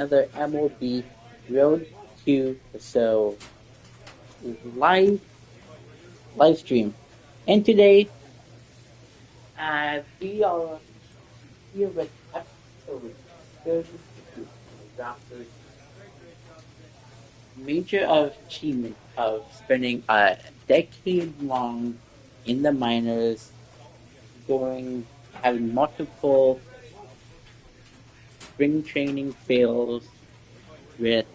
another MLB Road to so live live stream. And today, we are here with episode 32 of Raptors major achievement of spending a decade long in the minors, going having multiple spring training fails with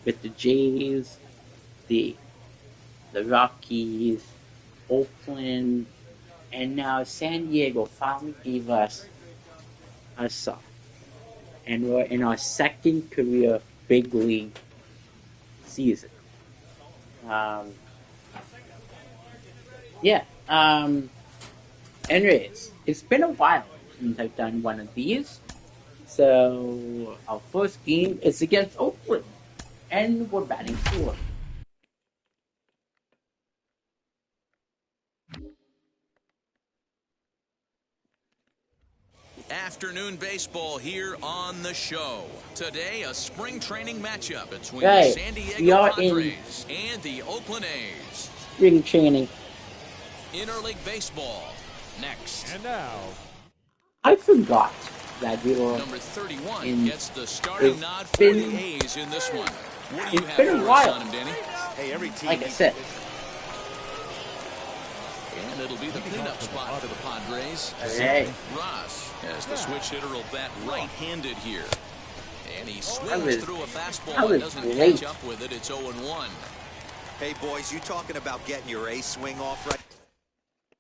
the Jays, the Rockies, Oakland, and now San Diego finally gave us a shot. And we're in our second career big league season. Um, yeah. Anyways, it's been a while since I've done one of these. So our first game is against Oakland, and we're batting fourth. Afternoon baseball here on the show. Today, a spring training matchup between the Right, San we Diego are in Padres and the Oakland A's. spring training. Interleague baseball next. And now, I forgot that we were Number 31 in. gets the starting It's nod for the been A's in this one. What do you it's have been a for us while. on him, Danny? hey, every team Like I said, And it'll be the cleanup spot for the Padres. hey, Ross, as the switch hitter, will bat right-handed here. And he that swings was through a fastball that and was doesn't great. catch up with it. It's 0-1. Hey, boys, you talking about getting your ace swing off right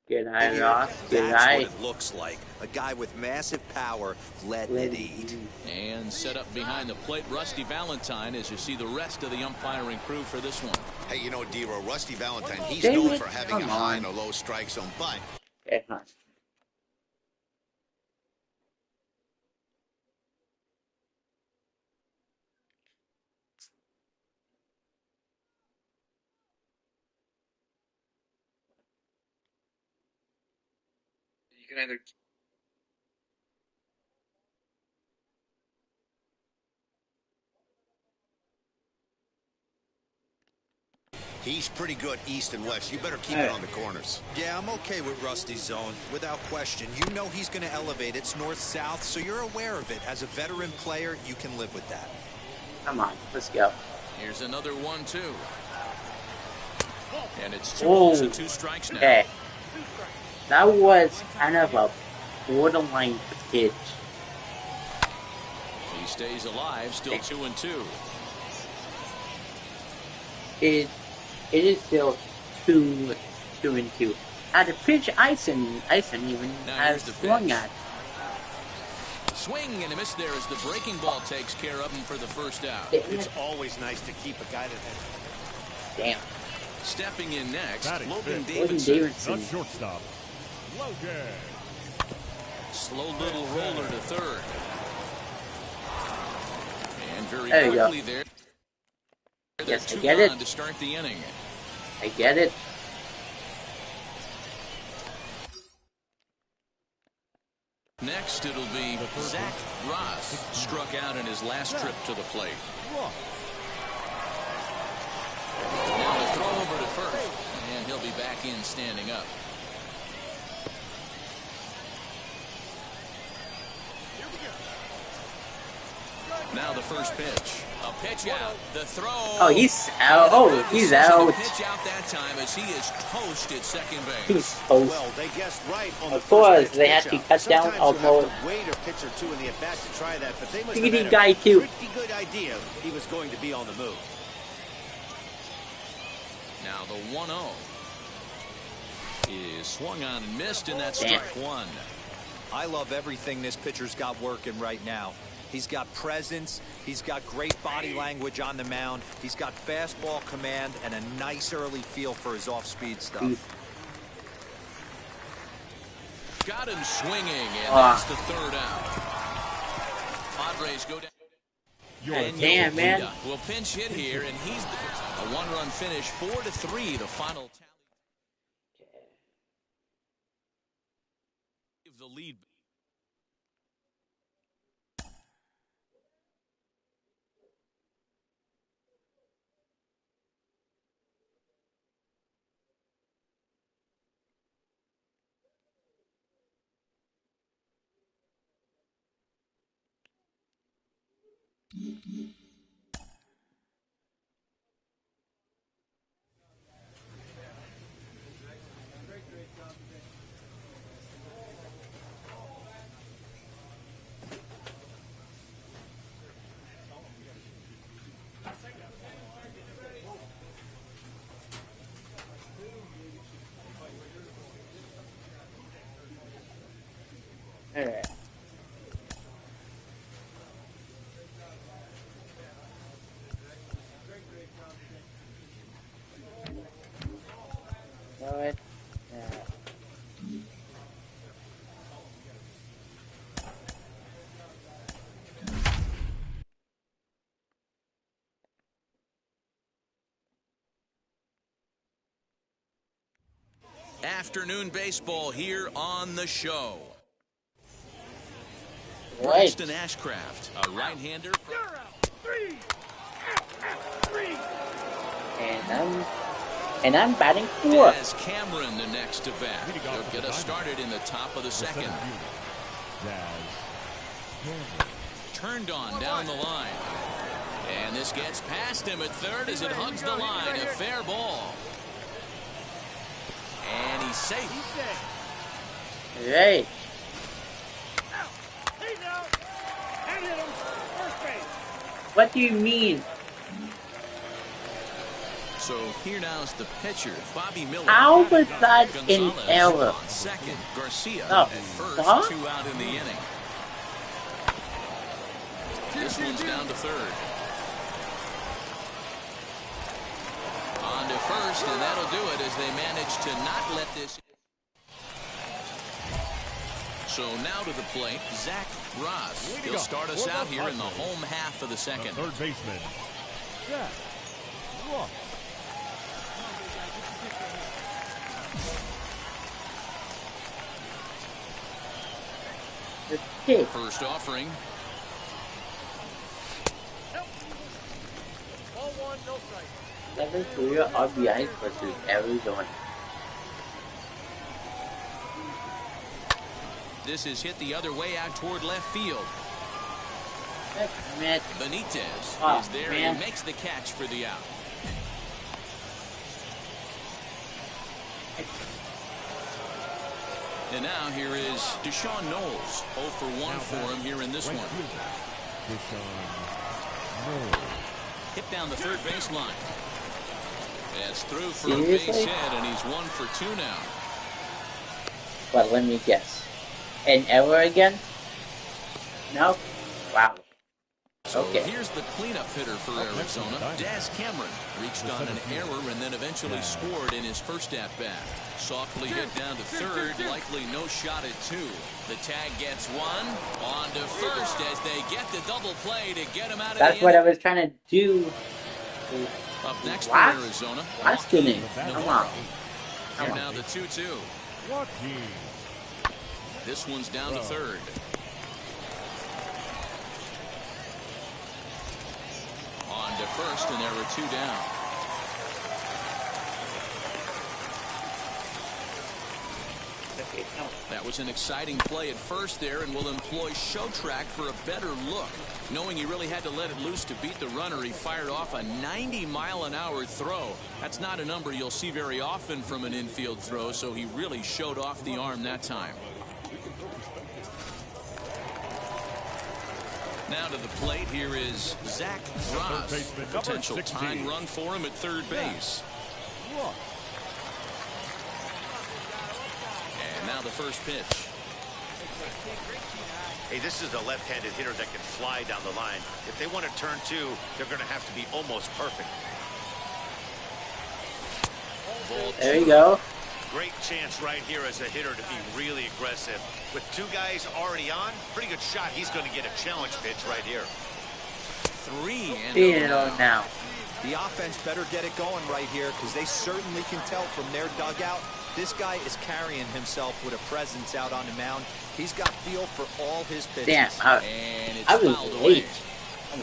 Good eye, here? Ross. Good That's eye. what it looks like. A guy with massive power letting it eat. And set up behind the plate, Rusty Valentine, as you see the rest of the umpiring crew for this one. Hey, you know, D-Row, Rusty Valentine, he's Damn known it, for having a come high on. and a low strike zone, but Okay, huh. You can either he's pretty good east and west. You better keep All it right. on the corners. Yeah, I'm okay with Rusty's zone, without question. You know he's going to elevate. It's north-south, so you're aware of it. As a veteran player, you can live with that. Come on, let's go. Here's another 1-2. And it's 2 Oh, balls and 2 strikes now. okay. That was kind of a borderline pitch. He stays alive, still 2-2. It is still 2-2. At the pitch, Eisen even Now has here's the swung pitch. at. Swing and a miss there as the breaking ball takes care of him for the first out. Damn it's it. always nice to keep a guy that has Damn. Stepping in next, Batting Logan fifth. Logan Davidson. Davidson. the shortstop, Logan. Slow little roller to third. And very There you go. quickly there. They're Yes, I 2 get it. on to start the inning. I get it. Next, it'll be Zach Ross, struck out in his last trip to the plate. Now the throw over to first, and he'll be back in standing up. Now the first pitch. A pitch out. The throw. Oh, he's out. Oh, he's out. Pitch out that time as he is toast at second base. He's toast. Well, they guessed right on Of the course, first they had pitch to out. cut down Sometimes you Almo. have to wait a pitch or two in the at-bat to try that, but they must Look at have the had guy, a too. pretty good idea he was going to be on the move. Now the 1-0 is swung on and missed, and that's strike one. I love everything this pitcher's got working right now. He's got presence. He's got great body language on the mound. He's got fastball command and a nice early feel for his off-speed stuff. Got him swinging, and that's the third out. Padres go down. And Damn, man. Yoshida will pinch hit here, and he's a one-run finish, 4-3, the final tally. Give the lead. Alright. Alright. Afternoon baseball here on the show. Right. Braxton Ashcraft, a right-hander. And I'm batting fourth. As Cameron the next to bat. They'll get us started in the top of the second. Turned on down the line. And this gets past him at third as it hugs the line. A fair ball. And he's safe. Right. What do you mean? So here now's the pitcher, Bobby Miller. How was that an Gonzalez error? on second, Garcia Oh, at first, huh? 2 out in the inning. This one's down to third. On to first, and that'll do it as they manage to not let this. So now to the plate, Zach Ross. He'll start us out here in the home half of the second. Third baseman, Zach Ross. The kick. First offering. Ball one, no strike. 7 career RBIs versus Arizona. This is hit the other way out toward left field. Man. Benitez is there and he makes the catch for the out. And now here is Deshaun Knowles. 0 for 1 for him here in this one. Deshaun Knowles. Hit down the third baseline. That's through for Seriously? a base hit, and he's 1 for 2 now. But let me guess. An error again? No? Wow. So Okay. here's the cleanup hitter for Arizona. Daz Cameron reached on an error and then eventually scored in his first at-bat. Softly hit down to third, likely no shot at 2. The tag gets 1. On to first as they get the double play to get him out of That's the what I inning. was trying to do. Up next for What? Arizona. Last inning. Come on. Here Come now on. the 2-2. Joaquin. This one's down to third. On to first, and there were 2 down. Okay, come on. That was an exciting play at first there, and will employ show track for a better look. Knowing he really had to let it loose to beat the runner, he fired off a 90-mile-an-hour throw. That's not a number you'll see very often from an infield throw, so he really showed off the arm that time. Now to the plate, here is Zach Ross. Potential tying run for him at third base. And now the first pitch. Hey, this is a left-handed hitter that can fly down the line. If they want to turn 2, they're going to have to be almost perfect. There you go. Great chance right here as a hitter to be really aggressive. With 2 guys already on, pretty good shot. He's going to get a challenge pitch right here. 3 and You know now. The offense better get it going right here because they certainly can tell from their dugout. This guy is carrying himself with a presence out on the mound. He's got feel for all his pitches. Damn, And it's I was fouled away. late.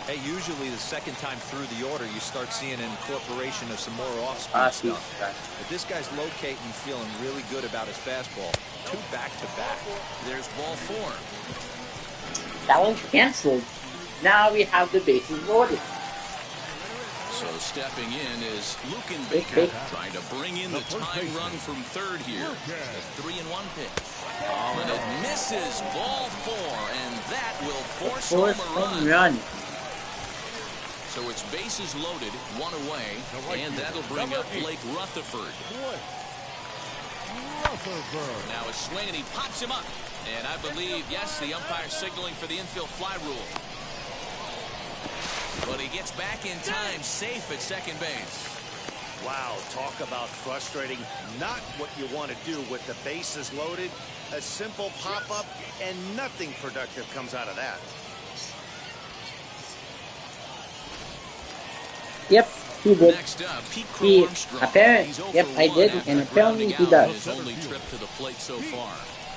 Hey, usually the second time through the order, you start seeing an incorporation of some more off-speed Off-speed stuff. stuff. But this guy's locating, feeling really good about his fastball. 2 back-to-back. There's ball 4. That one's canceled. Now we have the bases loaded. So stepping in is Lucan Big, Baker, big. trying to bring in the tying run from third here. The 3-1 pitch. Oh, and it misses ball 4, and that will force Force home a home run. run. So it's bases loaded, 1 away, and that'll bring up Blake Rutherford. Now a swing, and he pops him up. And I believe, yes, the umpire signaling for the infield fly rule. But he gets back in time, safe at second base. Wow, talk about frustrating. Not what you want to do with the bases loaded. A simple pop-up, and nothing productive comes out of that. Yep, he did. Next up, Pete He Armstrong. apparently, He's 0 yep, for I 1 did, after and apparently grounding he out in does. his only trip to the plate so far.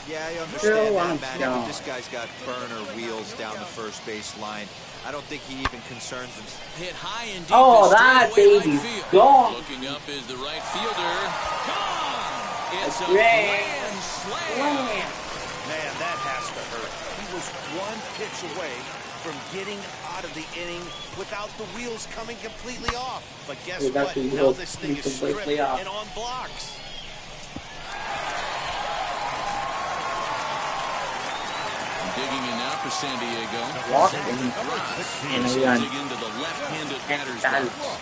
Yeah, I understand True that, Manny, but Armstrong. this guy's got burner wheels down the first base line. I don't think he even concerns himself. Hit high and deep. Oh, to that straightaway right baby's field. gone. Looking up is the right fielder. Gone. It's a Grand grand slam. slam. Man, that has to hurt. He was one pitch away from getting out of the inning without the wheels coming completely off. But guess Without what? the Now wheels this thing is completely stripped off. and on blocks. Digging in now for San Diego. Walk Zach and Ross. and a He'll run. dig into the left-handed batter's That box.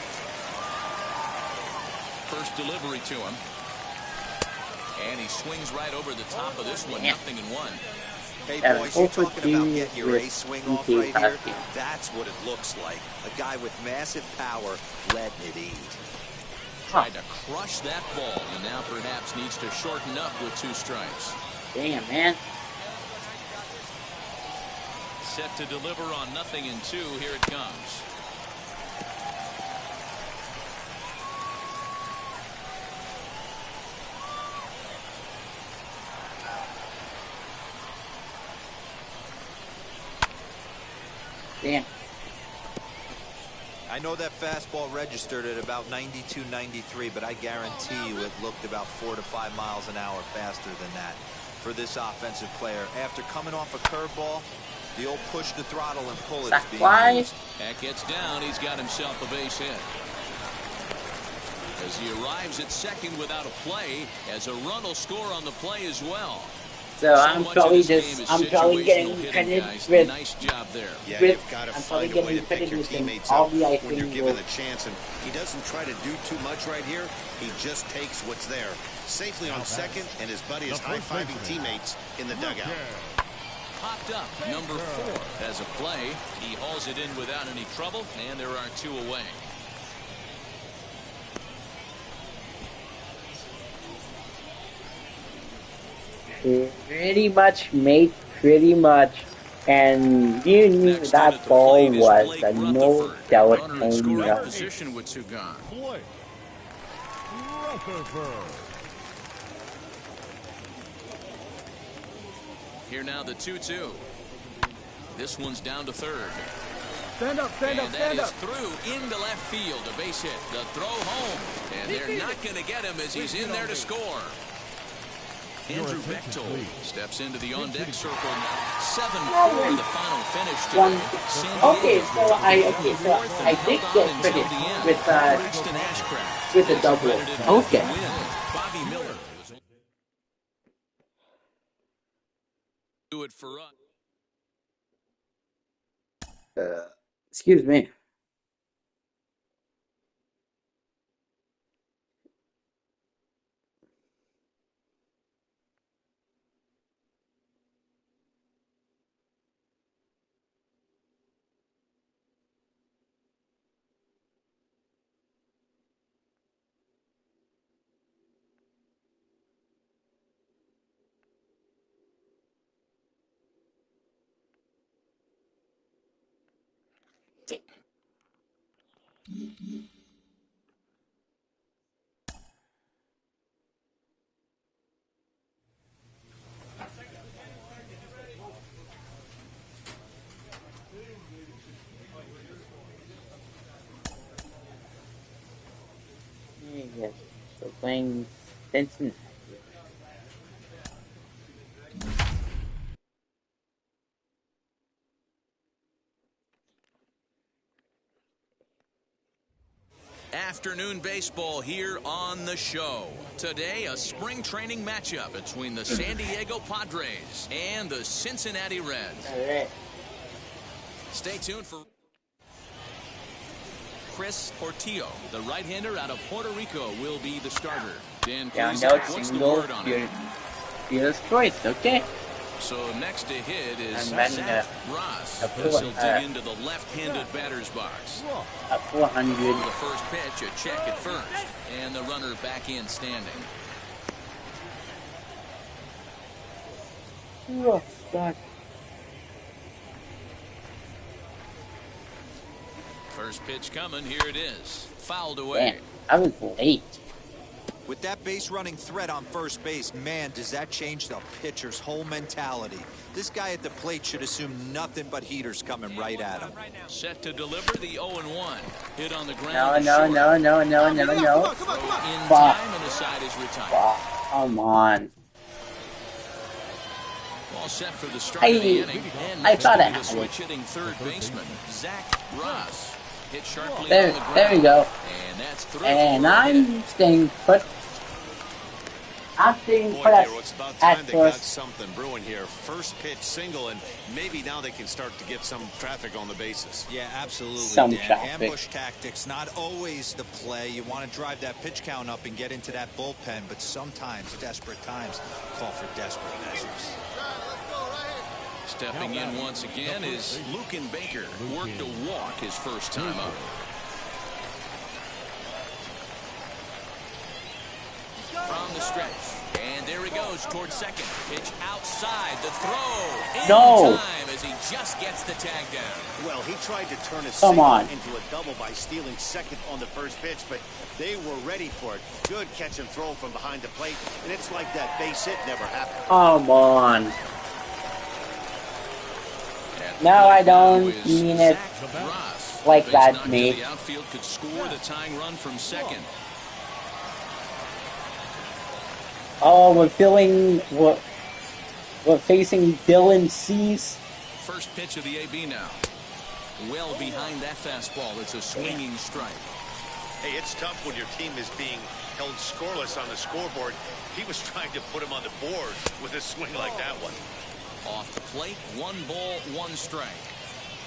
First delivery to him. And he swings right over the top of this one. Yeah. 0-1. Hey, Yeah, boys, you're over talking about two getting your with ace swing off DK right here. Husky. That's what it looks like. A guy with massive power letting it eat. Tried to crush that ball, and now perhaps needs to shorten up with 2 strikes. Damn, man. Set to deliver on 0-2. Here it comes. Damn. I know that fastball registered at about 92, 93, but I guarantee you it looked about 4 to 5 miles an hour faster than that for this offensive player. After coming off a curveball, the old push the throttle and pull it is being used. That gets down. He's got himself a base hit. As he arrives at second without a play, as a run will score on the play as well. So I'm much of probably this game is I'm probably situational getting hitting, credited guys. with Nice job there. Yeah, with- you've got to I'm probably find a way getting to pick credited your with teammates all up the when you're icing given with- the chance. And he doesn't try to do too much right here. He just takes what's there. Safely on second, and his buddy is high-fiving teammates in the dugout. Popped up, number 4 as a play. He hauls it in without any trouble, and there are 2 away. pretty much, mate, pretty much. And you knew Next in that at the ball plate is was Blake a no Rutherford. doubt Runner in home scoring run. position with 2 gone. Blake Rutherford. Here now the 2-2. This one's down to third. Stand up, stand up, And that stand is up. through into left field. A base hit. The throw home. And they're not going to get him as he's in there to score. Andrew Bechtold steps into the on-deck circle now. 7-4 the final finish today. San Okay, Diego so I with okay, the so fourth I and did held get on until credit the end. with Braxton Ashcraft with the is double. credited with Okay. the win. Bobby Miller was do it for us. Excuse me. Yes, so playing Cincinnati. Afternoon baseball here on the show. Today, a spring training matchup between the San Diego Padres and the Cincinnati Reds. All right. Stay tuned for Chris Portillo, the right-hander out of Puerto Rico, will be the starter. Dan, Down please, note, what's the single, word on it? Dealer's choice, okay? So next to hit is And then, Zach Ross, a as he'll dig full- into the left-handed batter's box. A 400. The first pitch, a check at first, and the runner back in standing. Oh, God. First pitch coming, here it is. Fouled away. Damn, I was late. With that base running threat on first base, man, does that change the pitcher's whole mentality. This guy at the plate should assume nothing but heaters coming right at him. Set to deliver the 0-1. Hit on the ground. No. In Fuck. time, and the side is retired. Come on. All set for the start of the inning. And I next thought will I be the had it. switch hitting third baseman, Zach Ross. Hit sharply There, on the ground. there we go. And that's through. And for a I'm hit. staying put. I'm staying Boy, put at, dear, it's about time they got first. something brewing here. First pitch single, and maybe now they can start to get some traffic on the bases. Yeah, absolutely, Some Dan. traffic. Ambush tactics, not always the play. You want to drive that pitch count up and get into that bullpen, but sometimes desperate times call for desperate measures. Stepping in once again is Lucan Baker. Worked a walk his first time up. From the stretch. And there he goes towards second. Pitch outside. The throw. In No. time as he just gets the tag down. Well, he tried to turn a Come single on. into a double by stealing second on the first pitch, but they were ready for it. Good catch and throw from behind the plate, and it's like that base hit never happened. Come on. At the No, plate I don't now is mean it Zach Ross. like Base that, knock to mate. The outfield could score the tying run from second. Oh, we're facing Dylan Cease. First pitch of the AB now. Well behind that fastball. It's a swinging strike. Hey, it's tough when your team is being held scoreless on the scoreboard. He was trying to put him on the board with a swing like that one. Off the plate, 1 ball, 1 strike.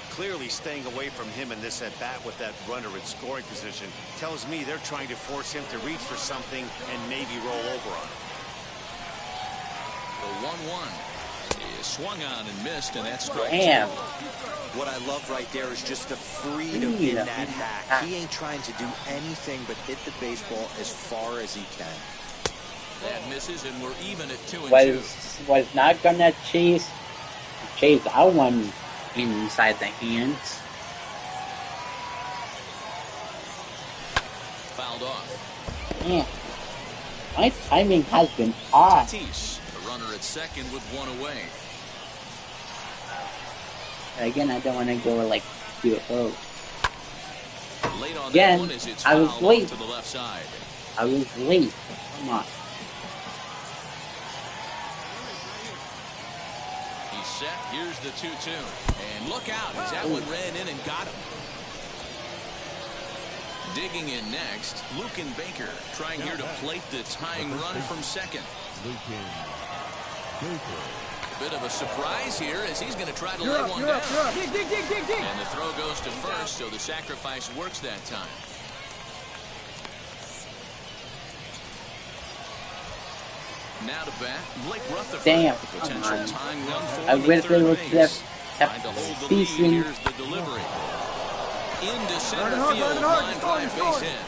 Clearly staying away from him in this at-bat with that runner in scoring position tells me they're trying to force him to reach for something and maybe roll over on it. The 1-1 is swung on and missed, and that's strike Damn. 2. What I love right there is just the freedom in that hack. He ain't trying to do anything but hit the baseball as far as he can. That misses, and we're even at 2-2. Was not gonna chase that one inside the hands. Fouled off. Yeah. My timing has been off. Tatis, the runner at second with 1 away. Again, I don't want to go like UFO. Late on Again, that one as it's I was fouled late. off to the left side. I was late. Come on. He's set. Here's the 2-2. And look out as that one ran in and got him. Digging in next, Lucan Baker trying here to plate the tying run from second. A bit of a surprise here as he's going to try to lay one down. And the throw goes to first, so the sacrifice works that time. Now to bat, Blake Rutherford. Damn, The come potential on. tying run for I the wish they third would base. have Trying to hold the lead. decent. Here's the delivery. Into center hard, field, running hard, line scoring, drive base hit.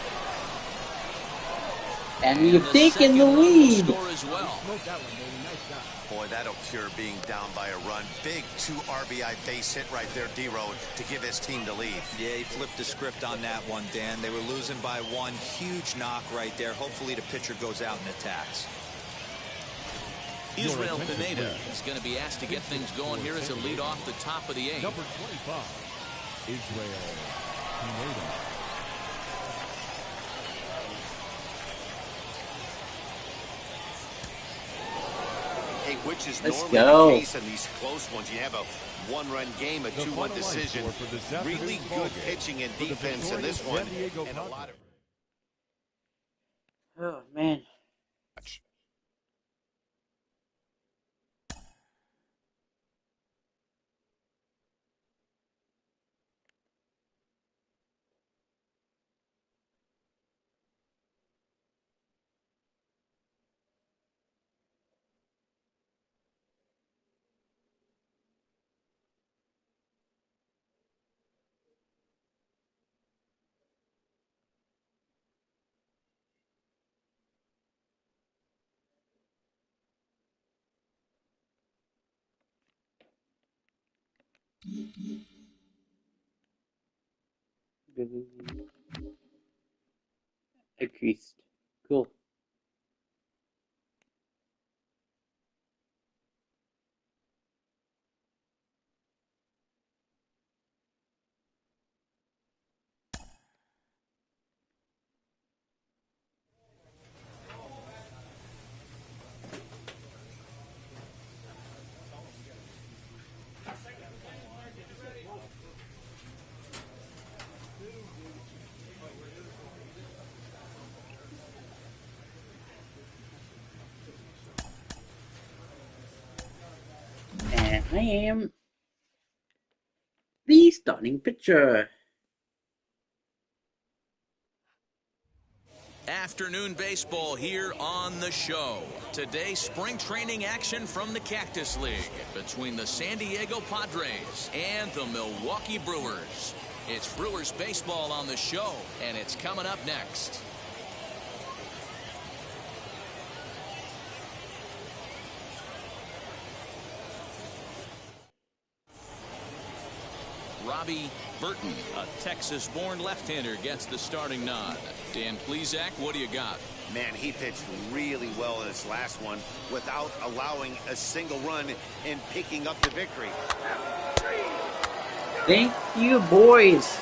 And And we've taken second the run will lead. score as well. Boy, that'll cure being down by a run. Big 2 RBI base hit right there, D-Road, to give his team the lead. Yeah, he flipped the script on that one, Dan. They were losing by 1. Huge knock right there. Hopefully the pitcher goes out and attacks. Israel Pineda is going to be asked to get things going here as a lead off the top of the 8th. Number 25, Israel Pineda. Hey, which is Let's normally go. the case in these close ones. You have a 1-run game, a 2-1 decision. Really good pitching and defense in this one. And a lot of Oh, man. Increased. Cool. And I am the starting pitcher. Afternoon baseball here on the show. Today, spring training action from the Cactus League between the San Diego Padres and the Milwaukee Brewers. It's Brewers baseball on the show, and it's coming up next. Robbie Burton, a Texas-born left-hander, gets the starting nod. Dan Plesac, what do you got? Man, he pitched really well in his last one without allowing a single run and picking up the victory. Thank you, boys.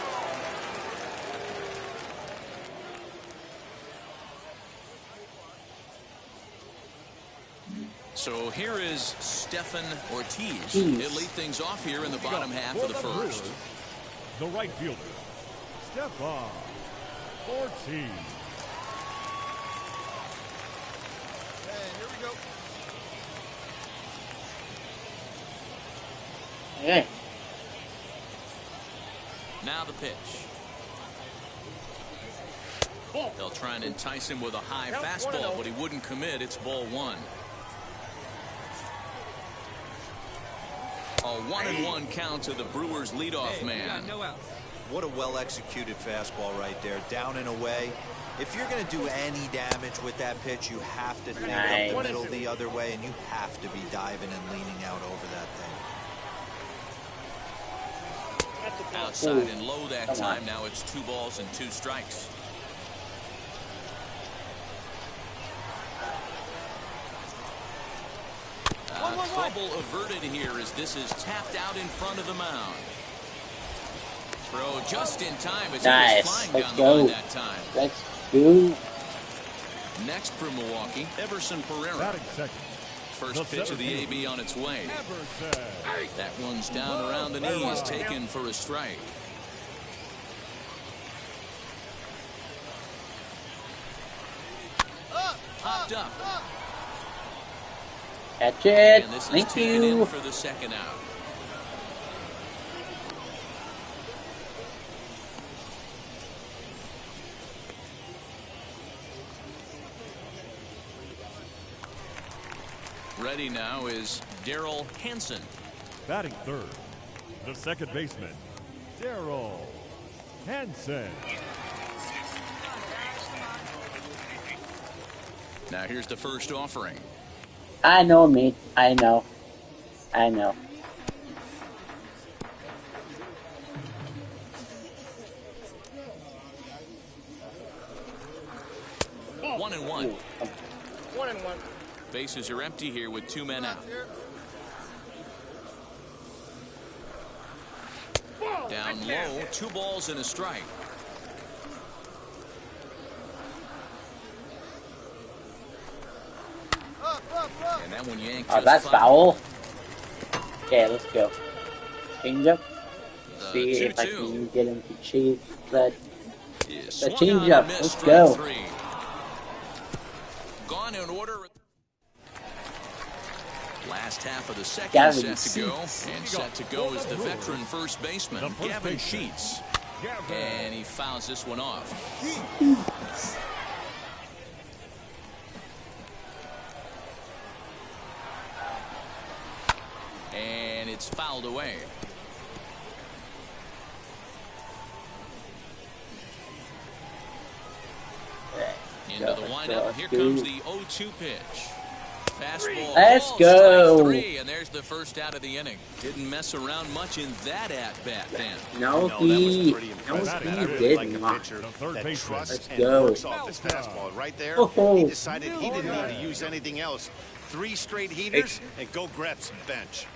So here is Stefan Ortiz. Jeez. He'll lead things off here in the bottom half of the first. The right fielder, Stefan Ortiz. And here we go. Okay. Now the pitch. They'll try and entice him with a high fastball, but he wouldn't commit. It's ball one. A 1-1 count to the Brewers leadoff man. What a well-executed fastball right there, down and away. If you're going to do any damage with that pitch, you have to think up the middle the other way, and you have to be diving and leaning out over that thing. Outside and low that time. Now it's 2 balls and 2 strikes. Trouble averted here as this is tapped out in front of the mound. Throw just in time as he was flying down the line that time. Let's go. Next for Milwaukee, Everson Pereira. Batting second. First pitch of the AB on its way. Everson. That one's down around the knees, taken for a strike. Popped up. Catch it. And this is Thank taken you. in for the second out. Ready now is Daryl Hansen. Batting third, the second baseman, Daryl Hansen. Now here's the first offering. I know me. I know. I know. One and one. 1-1. Bases are empty here with 2 men out. Down low, 2 balls and a strike. And that one yanked. Oh, that's foul. Okay, let's go. Change up. See if I can get him to chase that. The change up. Let's go. gone in order. Last half of the second Gavin set to go. Sheets. And set to go is the veteran first baseman, Gavin Sheets. And he fouls this one off. And it's fouled away. Into the windup. Here comes the 0-2 pitch. Fastball. Let's go. Strike three, and there's the first out of the inning. Didn't mess around much in that at-bat then. No, that he was pretty impressive. he And I really did like a not. pitcher The third that baseman. trusts Let's and go. works off his fastball. Right there, Oh. he decided he didn't need to use anything else. 3 straight heaters and go grab some bench.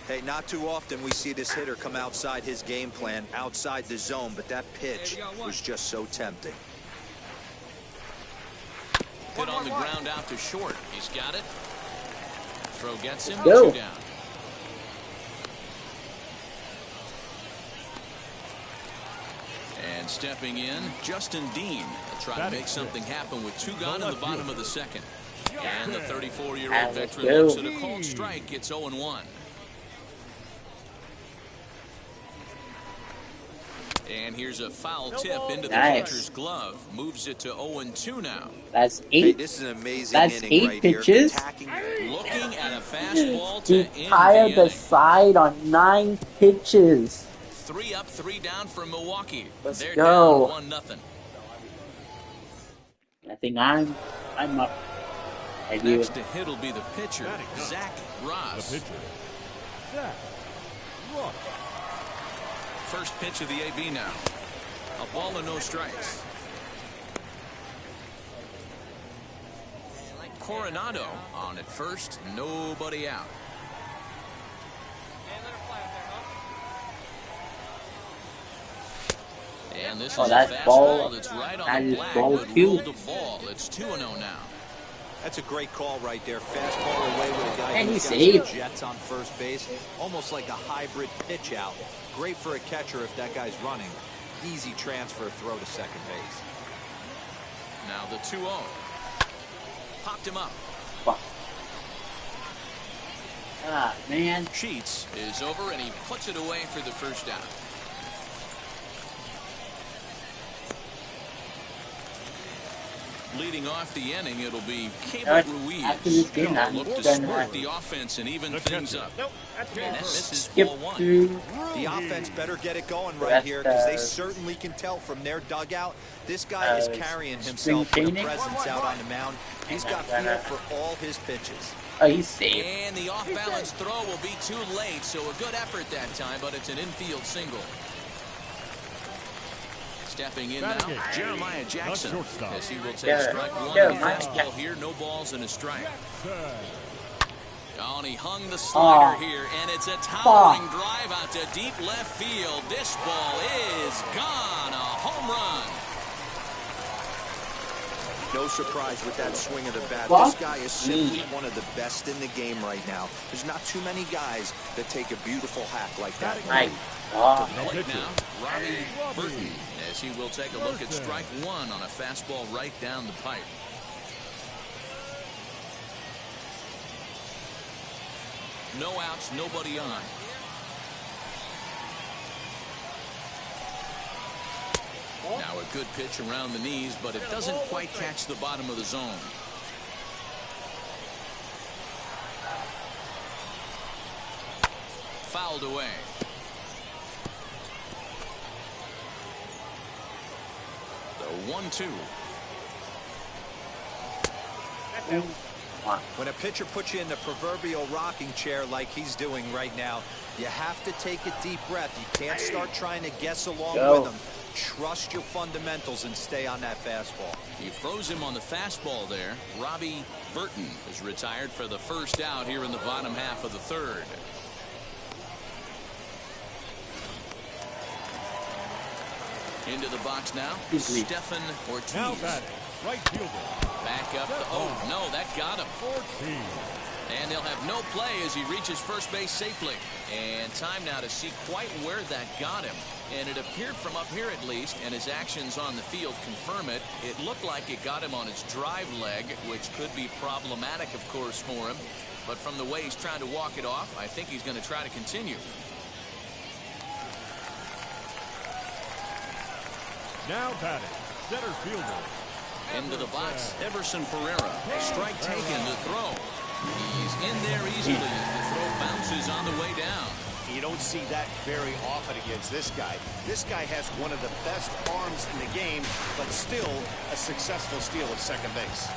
Hey, not too often we see this hitter come outside his game plan, outside the zone, but that pitch was just so tempting. Hit on the ground out to short. He's got it. Throw gets him. Go. 2 down. And stepping in, Justin Dean. They'll try to make something happen with 2 gone in the bottom of the second. And the 34-year-old veteran looks at a called strike. It's 0-1. And here's a foul tip into the catcher's glove. Moves it to 0-2 now. That's Hey, 8. this is an amazing That's inning 8 right pitches. here. Looking at a fastball to He end tired the the inning. side on 9 pitches. 3 up, 3 down for Milwaukee. Let's They're go. down 1-0. I think I'm up. I do. Next to hit will be the pitcher, Zach Ross. The pitcher, Zach Ross. First pitch of the AB now. A ball and no strikes. Coronado on at first, nobody out. And this is a that's fastball ball. that's right That on the is black, ball but too. ruled a ball. It's 2-0 now. That's a great call right there. Fastball away with a guy And who's he got saved. some jets on first base. Almost like a hybrid pitch out. Great for a catcher if that guy's running. Easy transfer throw to second base. Now the 2-0. Popped him up. Ah, man. Sheets is over, and he puts it away for the first out. Leading off the inning, it'll be Cable Ruiz. After this game, They'll I'm look to done spark that. the offense and even things up. And that misses Skip ball 1. through. The offense better get it going right That's, here because they certainly can tell from their dugout. This guy is carrying himself with a training. presence out on the mound. He's got feel for all his pitches. Oh, he's safe. And the off-balance throw will be too late, so a good effort that time, but it's an infield single. Stepping in now, Jeremiah Jackson, shortstop. as he will take Yeah. strike 1 on the Jeremiah fastball Jackson. here. No balls and a strike. Oh, and he hung the Oh. slider here, and it's a towering drive out to deep left field. This ball is gone. A home run. No surprise with that swing of the bat. What? This guy is simply one of the best in the game right now. There's not too many guys that take a beautiful hack like that. My God. Plate now, Robbie Burton, as he will take a look at strike 1 on a fastball right down the pipe. No outs, nobody on. Now a good pitch around the knees, but it doesn't quite catch the bottom of the zone. Fouled away. The 1-2. When a pitcher puts you in the proverbial rocking chair like he's doing right now, you have to take a deep breath. You can't start trying to guess along with him. Trust your fundamentals and stay on that fastball. He froze him on the fastball there. Robbie Burton is retired for the first out here in the bottom half of the third. Into the box now, Stephan Ortiz. Now batting, right fielder. Back up. Oh, no, that got him. 14. And they'll have no play as he reaches first base safely. And time now to see quite where that got him. And it appeared from up here at least, and his actions on the field confirm it. It looked like it got him on his drive leg, which could be problematic, of course, for him. But from the way he's trying to walk it off, I think he's going to try to continue. Now batting, center fielder. Into the box, Everson Pereira. Strike taken to throw. He's in there easily as the throw bounces on the way down. You don't see that very often against this guy. This guy has one of the best arms in the game, but still a successful steal at second base.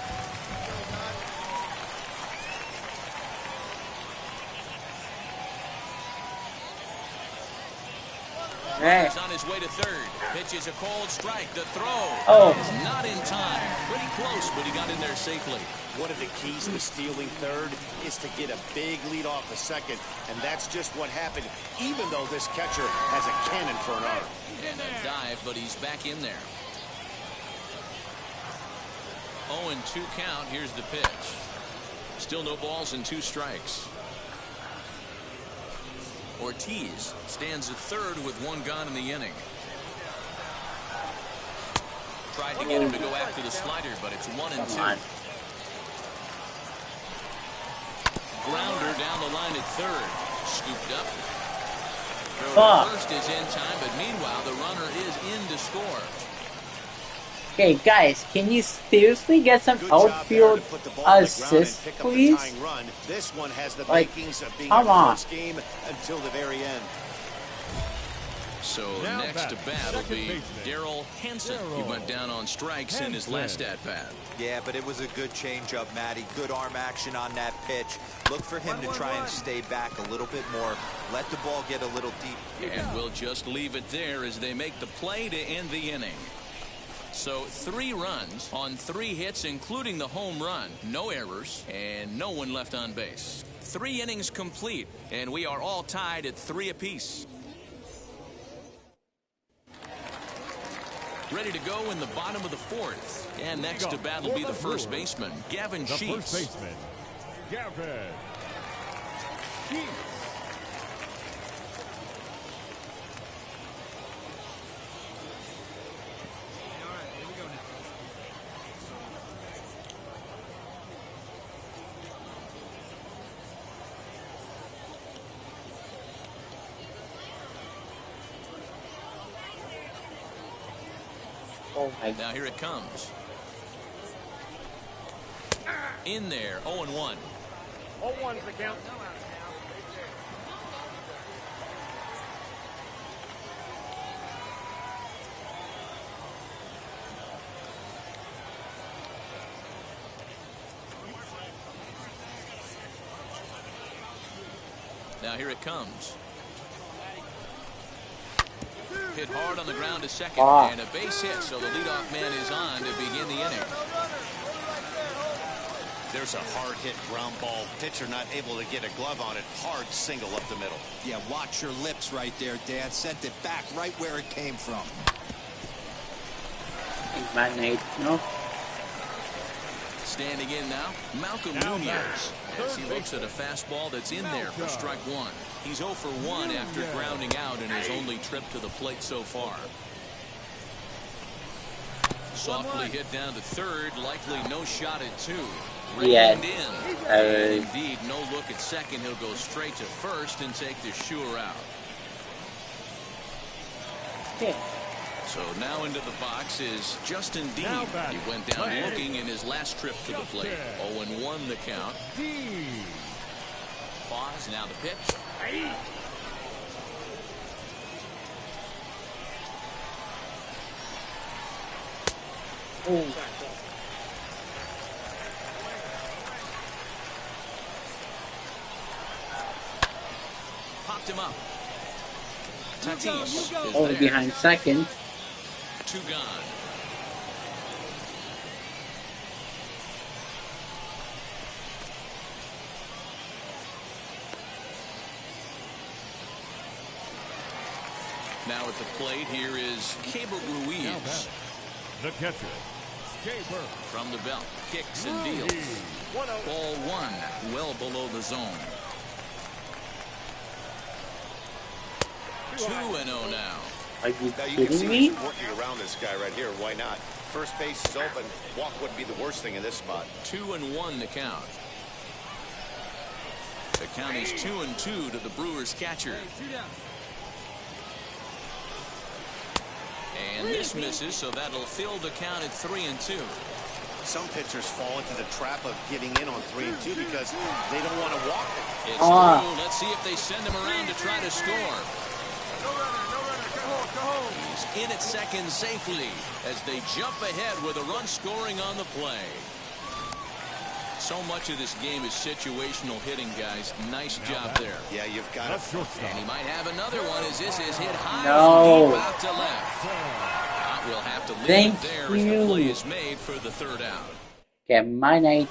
He's on his way to third. Pitches a cold strike. The throw is not in time. Pretty close, but he got in there safely. One of the keys to stealing third is to get a big lead off a second, and that's just what happened, even though this catcher has a cannon for an arm. And a dive, but he's back in there. 0-2 count. Here's the pitch. Still no balls and 2 strikes. Ortiz stands at third with 1 gone in the inning. Tried to get him to go after the slider, but it's 1-2. Grounder down the line at third. Scooped up. Throw to first is in time, but meanwhile the runner is in to score. Okay, guys, can you seriously get some outfield assists, please? This one has the Like, makings of being come a on. close game until the very end. So next to bat will be Daryl Hansen. He went down on strikes in his last at-bat. Yeah, but it was a good changeup, Matty. Good arm action on that pitch. Look for him to try and stay back a little bit more. Let the ball get a little deep. And we'll just leave it there as they make the play to end the inning. So 3 runs on 3 hits, including the home run. No errors and no one left on base. 3 innings complete, and we are all tied at 3 apiece. Ready to go in the bottom of the 4th. And next to bat will be the first baseman, Gavin Sheets. First baseman, Gavin Sheets. Oh my Now here it comes. In there, 0-1. 0-1's the count. Now here it comes. Hit hard on the ground to second, and a base hit, so the leadoff man is on to begin the inning. There's a hard hit ground ball. Pitcher not able to get a glove on it. Hard single up the middle. Yeah, watch your lips right there, Dan. Sent it back right where it came from. God, Nate, no? Standing in now, Malcolm Nunez, as he looks at a fastball that's in there for strike 1. He's 0 for 1 after grounding out in his only trip to the plate so far. Softly hit down to third, likely no shot at 2. Reined in. Indeed, no look at second. He'll go straight to first and take the sure out. Yeah. So now into the box is Justin Dean. He went down looking in his last trip to the plate. 0-1 the count. Pause, now the pitch. Popped him up. Tatis is Only there. behind second. 2 gone. Now at the plate here is Cable Ruiz. The catcher, Gaber. From the belt, kicks and deals. Ball one, well below the zone. 2-0 now. Are you Now you can kidding see me? he's working around this guy right here. Why not? First base is open. Walk wouldn't be the worst thing in this spot. 2-1 the count. The count is 2-2 to the Brewers catcher. And this misses, so that'll fill the count at 3-2. Some pitchers fall into the trap of getting in on 3-2 because they don't want to walk it. It's through. Let's see if they send him around to try to score. No runner, no runner. Go home, go home. He's in at second safely as they jump ahead with a run scoring on the play. So much of this game is situational hitting, guys. Nice job there. Yeah, you've got it. And he might have another one as this is hit high No. and deep out to left. We'll have to leave Thank it there you. as the play is made for the third out. Okay, my night.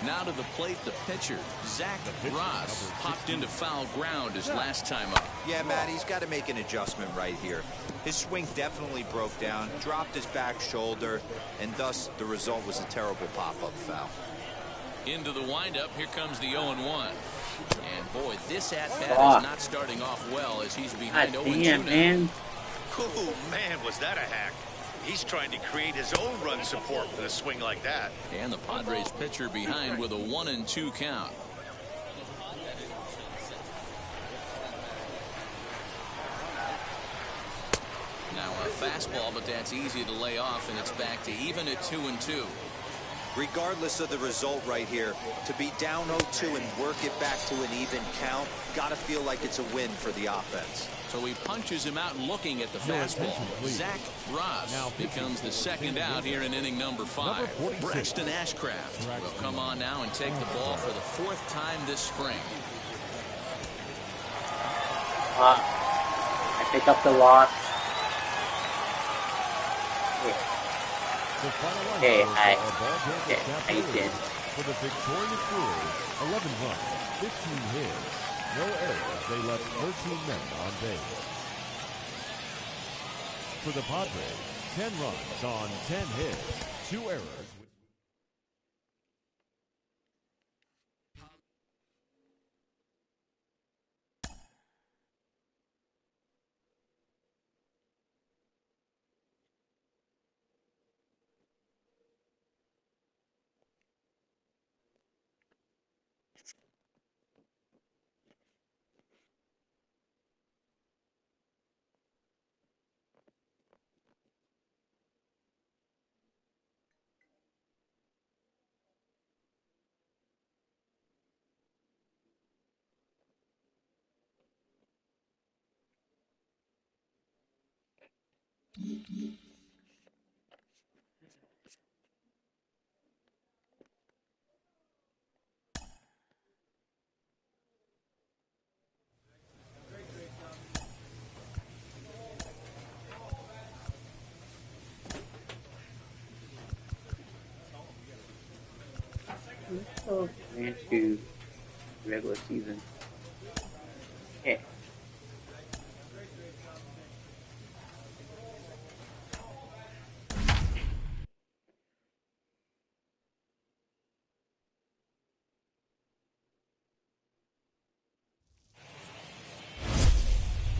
Now to the plate, the pitcher, Zach Ross, popped into foul ground his last time up. Yeah, Matt, he's got to make an adjustment right here. His swing definitely broke down, dropped his back shoulder, and thus the result was a terrible pop-up foul. Into the windup, here comes the 0-1. And boy, this at-bat is not starting off well as he's behind God 0-2 damn, now. man. Oh, man, was that a hack. He's trying to create his own run support with a swing like that. And the Padres pitcher behind with a 1-2 count. Now a fastball, but that's easy to lay off, and it's back to even at 2-2. Regardless of the result right here, to be down 0-2 and work it back to an even count, got to feel like it's a win for the offense. So he punches him out looking at the fastball. Zach Ross becomes the second out here in inning number 5. Braxton Ashcraft will come on now and take the ball for the 4th time this spring. I pick up the loss. Hey, I did. For the victorious Brewers, 11 runs, 15 hits, no errors. They left 13 men on base. For the Padres, 10 runs on 10 hits, 2 errors. So, into regular season. Okay.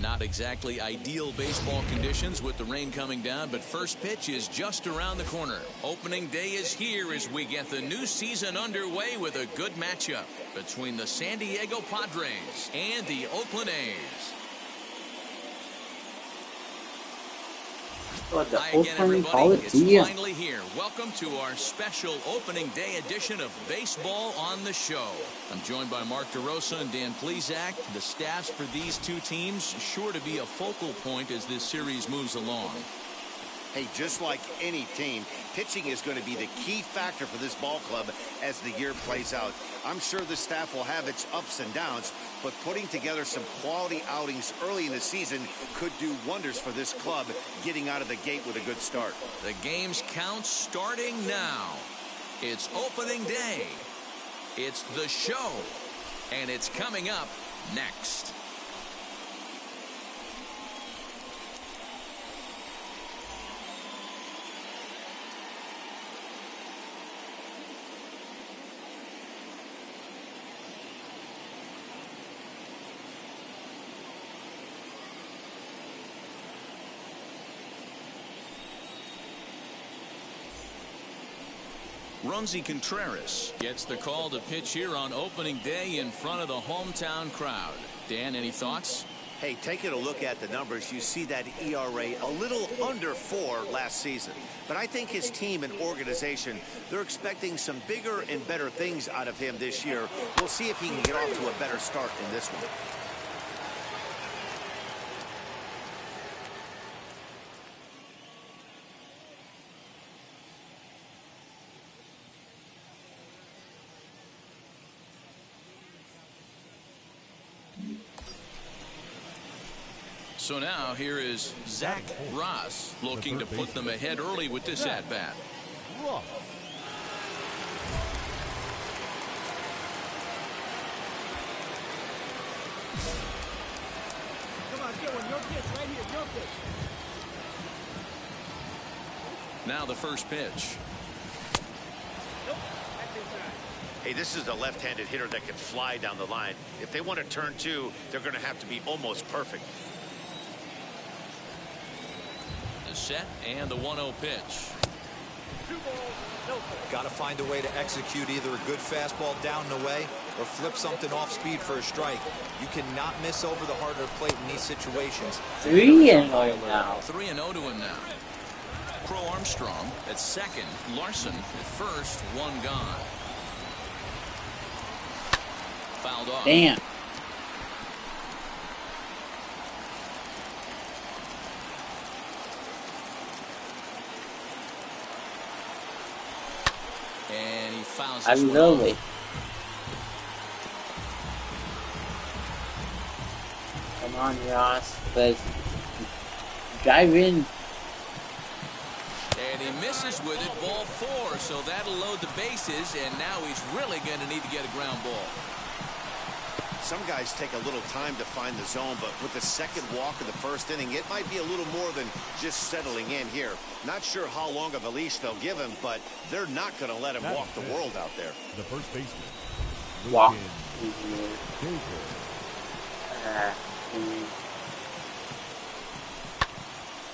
Not exactly ideal baseball conditions with the rain coming down, but first pitch is just around the corner. Opening day is here as we get the new season underway with a good matchup between the San Diego Padres and the Oakland A's. The Hi again, Oakland everybody. It's Coliseum. finally here. Welcome to our special opening day edition of Baseball on the Show. I'm joined by Mark DeRosa and Dan Plesac. The staffs for these two teams sure to be a focal point as this series moves along. Hey, just like any team, pitching is going to be the key factor for this ball club as the year plays out. I'm sure the staff will have its ups and downs, but putting together some quality outings early in the season could do wonders for this club getting out of the gate with a good start. The game's count starting now. It's opening day. It's the show. And it's coming up next. Rumsey Contreras gets the call to pitch here on opening day in front of the hometown crowd. Dan, any thoughts? Hey, taking a look at the numbers, you see that ERA a little under 4 last season. But I think his team and organization, they're expecting some bigger and better things out of him this year. We'll see if he can get off to a better start in this one. So now here is Zach Ross looking to put them ahead early with this at-bat. Ross. Come on, get one. Your pitch right here. Your pitch. Now the first pitch. Hey, this is a left-handed hitter that can fly down the line. If they want to turn 2, they're going to have to be almost perfect. The set and the 1-0 pitch. 2 balls, no pitch. Got to find a way to execute either a good fastball down and away or flip something off speed for a strike. You cannot miss over the heart of the plate in these situations. 3-0 now. 3-0 to him now. Crow Armstrong at second. Larson at first. 1 gone. Fouled off. Damn. And he fouls this I'm one lonely. off. Come on, Ross. Let's drive in. And he misses with it. Ball 4. So that'll load the bases. And now he's really going to need to get a ground ball. Some guys take a little time to find the zone, but with the second walk of the first inning, it might be a little more than just settling in here. Not sure how long of a leash they'll give him, but they're not going to let him walk the world out there. The first baseman. Walk. Jacob.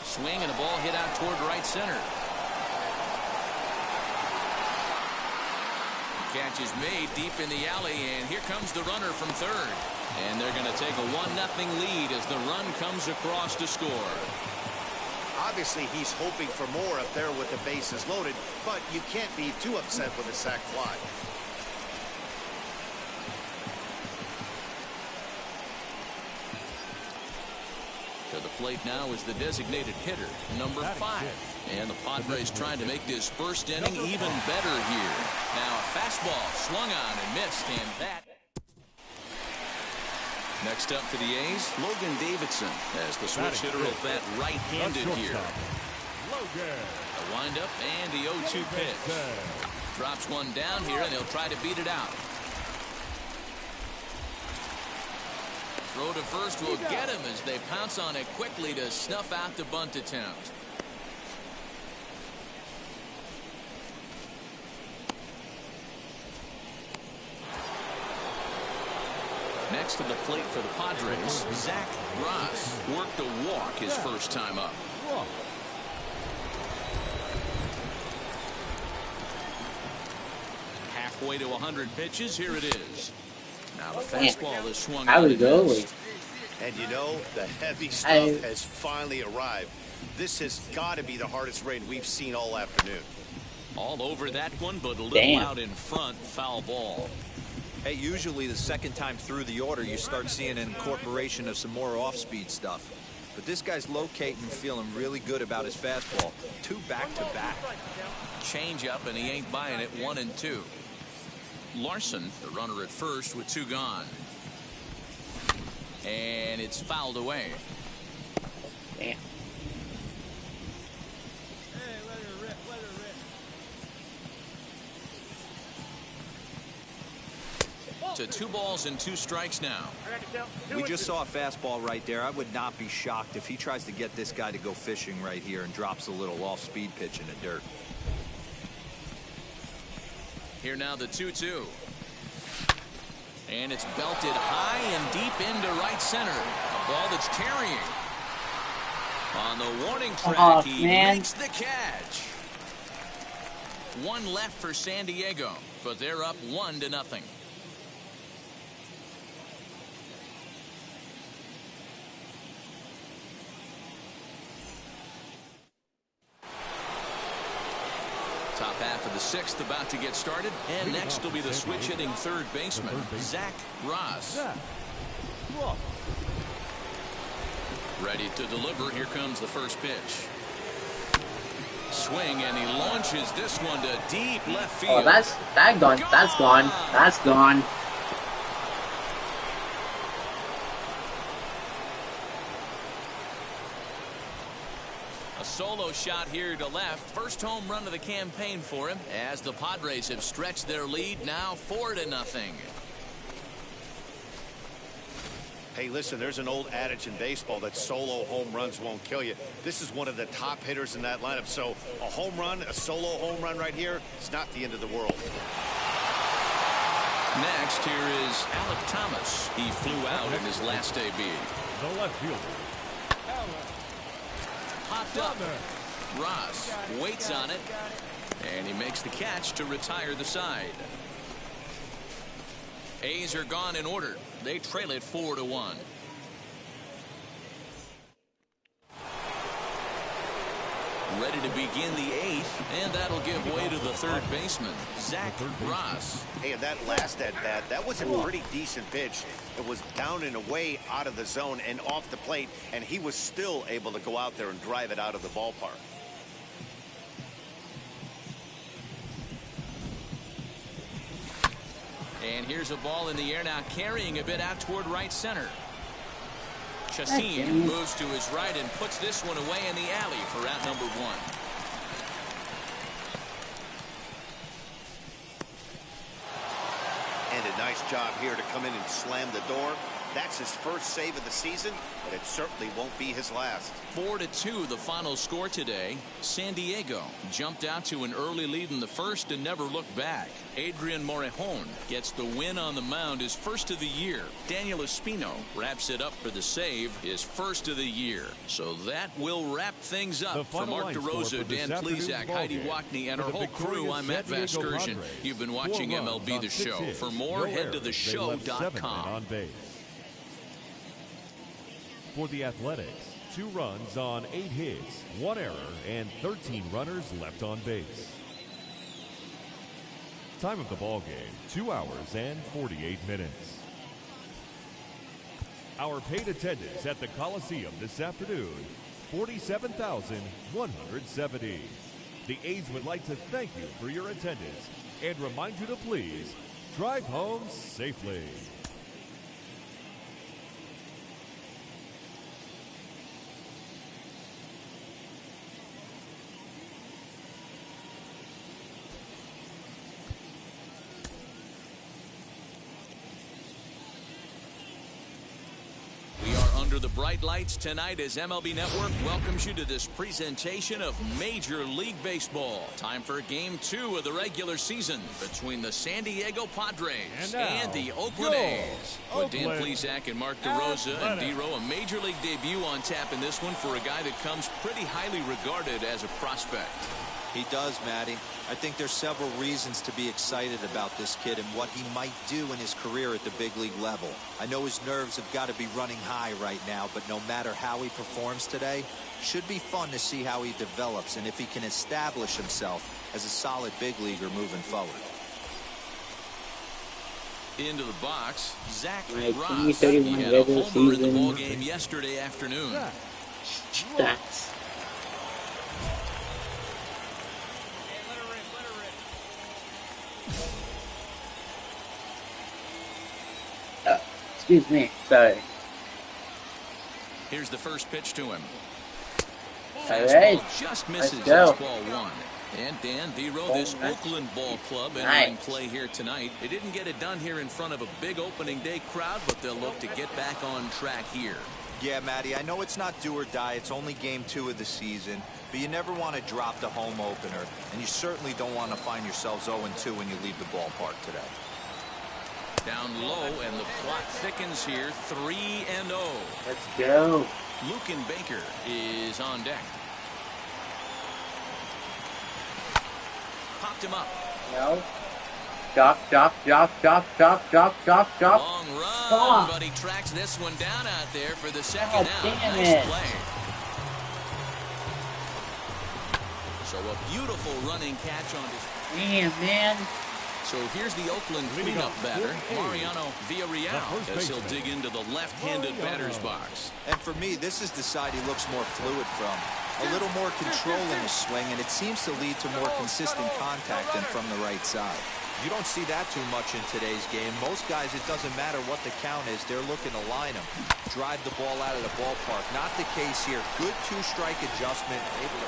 Swing and a ball hit out toward right center. Catch is made deep in the alley, and here comes the runner from third. And they're going to take a 1-0 lead as the run comes across to score. Obviously, he's hoping for more up there with the bases loaded, but you can't be too upset with a sac fly. To the plate now is the designated hitter, number 5. And the Padres trying to make this first inning even better here. Now a fastball swung on and missed, and that. Next up for the A's, Logan Davidson as the switch hitter will bat right-handed here. A windup and the 0-2 pitch. Drops one down here, and he'll try to beat it out. Throw to first will get him as they pounce on it quickly to snuff out the bunt attempt. Next to the plate for the Padres, Zach Ross worked a walk his first time up. Halfway to 100 pitches, here it is. Now the fastball is swung I on was and going. missed. And you know, the heavy stuff has finally arrived. This has got to be the hardest rain we've seen all afternoon. All over that one, but a little Damn. out in front. Foul ball. Hey, usually the second time through the order, you start seeing an incorporation of some more off-speed stuff. But this guy's locating, feeling really good about his fastball. 2 back-to-back. Change up, and he ain't buying it. 1-2. Larson, the runner at first with 2 gone. And it's fouled away. Damn. Hey, let her rip, let her rip. To 2 balls and 2 strikes now. We just saw a fastball right there. I would not be shocked if he tries to get this guy to go fishing right here and drops a little off-speed pitch in the dirt. Here now the 2-2. And it's belted high and deep into right center. A ball that's carrying. On the warning track, he makes the catch. One left for San Diego, but they're up 1-0. Top half of the sixth about to get started, and next will be the switch-hitting third baseman, Zach Ross. Ready to deliver. Here comes the first pitch. Swing, and he launches this one to deep left field. Oh, that's gone. That's gone. That's gone. A solo shot here to left. First home run of the campaign for him as the Padres have stretched their lead now 4-0. Hey, listen, there's an old adage in baseball that solo home runs won't kill you. This is one of the top hitters in that lineup. So a home run, a solo home run right here, it's not the end of the world. Next, here is Alec Thomas. He flew out in his last AB. The left fielder. Popped up. Ross waits on it, and he makes the catch to retire the side. A's are gone in order. They trail it 4-1. Ready to begin the eighth, and that'll give way to the third baseman, Zach Ross. Hey, and that last at-bat, that was a pretty decent pitch. It was down and away out of the zone and off the plate, and he was still able to go out there and drive it out of the ballpark. And here's a ball in the air now, carrying a bit out toward right center. Chassin moves to his right and puts this one away in the alley for out number 1. And a nice job here to come in and slam the door. That's his first save of the season, but it certainly won't be his last. 4-2 the final score today. San Diego jumped out to an early lead in the first and never looked back. Adrian Morejon gets the win on the mound, his first of the year. Daniel Espino wraps it up for the save, his first of the year. So that will wrap things up. For Mark DeRosa, Dan Plesac, Heidi Wackney, and our whole crew, I'm Matt Vasgersian. You've been watching MLB The Show. For more, head to theshow.com. For the Athletics, 2 runs on 8 hits, 1 error, and 13 runners left on base. Time of the ball game, 2 hours and 48 minutes. Our paid attendance at the Coliseum this afternoon, 47,170. The A's would like to thank you for your attendance and remind you to please drive home safely. Under the bright lights tonight as MLB Network welcomes you to this presentation of Major League Baseball. Time for Game 2 of the regular season between the San Diego Padres and the Oakland A's. With Dan Plesac and Mark DeRosa and D-Row, a Major League debut on tap in this one for a guy that comes pretty highly regarded as a prospect. He does, Matty. I think there's several reasons to be excited about this kid and what he might do in his career at the big league level. I know his nerves have got to be running high right now, but no matter how he performs today, should be fun to see how he develops and if he can establish himself as a solid big leaguer moving forward. Into the box, Zach Right, Ross. 31 He had a regular homer in the season. ball game yesterday afternoon. That's excuse me, sorry. Here's the first pitch to him. All Fastball right, just misses. let's go. That's ball 1. And Dan D-Row, this Oakland ball club entering play here tonight. They didn't get it done here in front of a big opening day crowd, but they'll look to get back on track here. Yeah, Matty, I know it's not do or die. It's only game 2 of the season, but you never want to drop the home opener, and you certainly don't want to find yourselves 0-2 when you leave the ballpark today. Down low, and the plot thickens here. 3-0. Let's go. Luken Baker is on deck. Popped him up. No. Drop. Long run, Stop. but he tracks this one down out there for the second God out. damn Nice it. play. So a beautiful running catch on this. Damn, man. So here's the Oakland cleanup batter, Mariano Villarreal, as he'll dig into the left-handed batter's box. And for me, this is the side he looks more fluid from. A little more control in his swing, and it seems to lead to more consistent contact than from the right side. You don't see that too much in today's game. Most guys, it doesn't matter what the count is. They're looking to line him, drive the ball out of the ballpark. Not the case here. Good two-strike adjustment. Able to...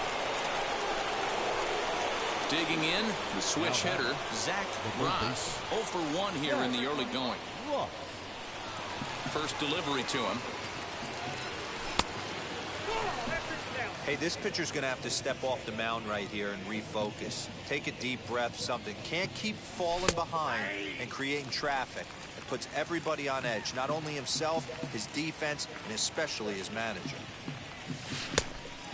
Digging in, the switch hitter, Zach Ross. 0 for 1 here in the early going. First delivery to him. Hey, this pitcher's going to have to step off the mound right here and refocus. Take a deep breath, something. Can't keep falling behind and creating traffic. It puts everybody on edge, not only himself, his defense, and especially his manager.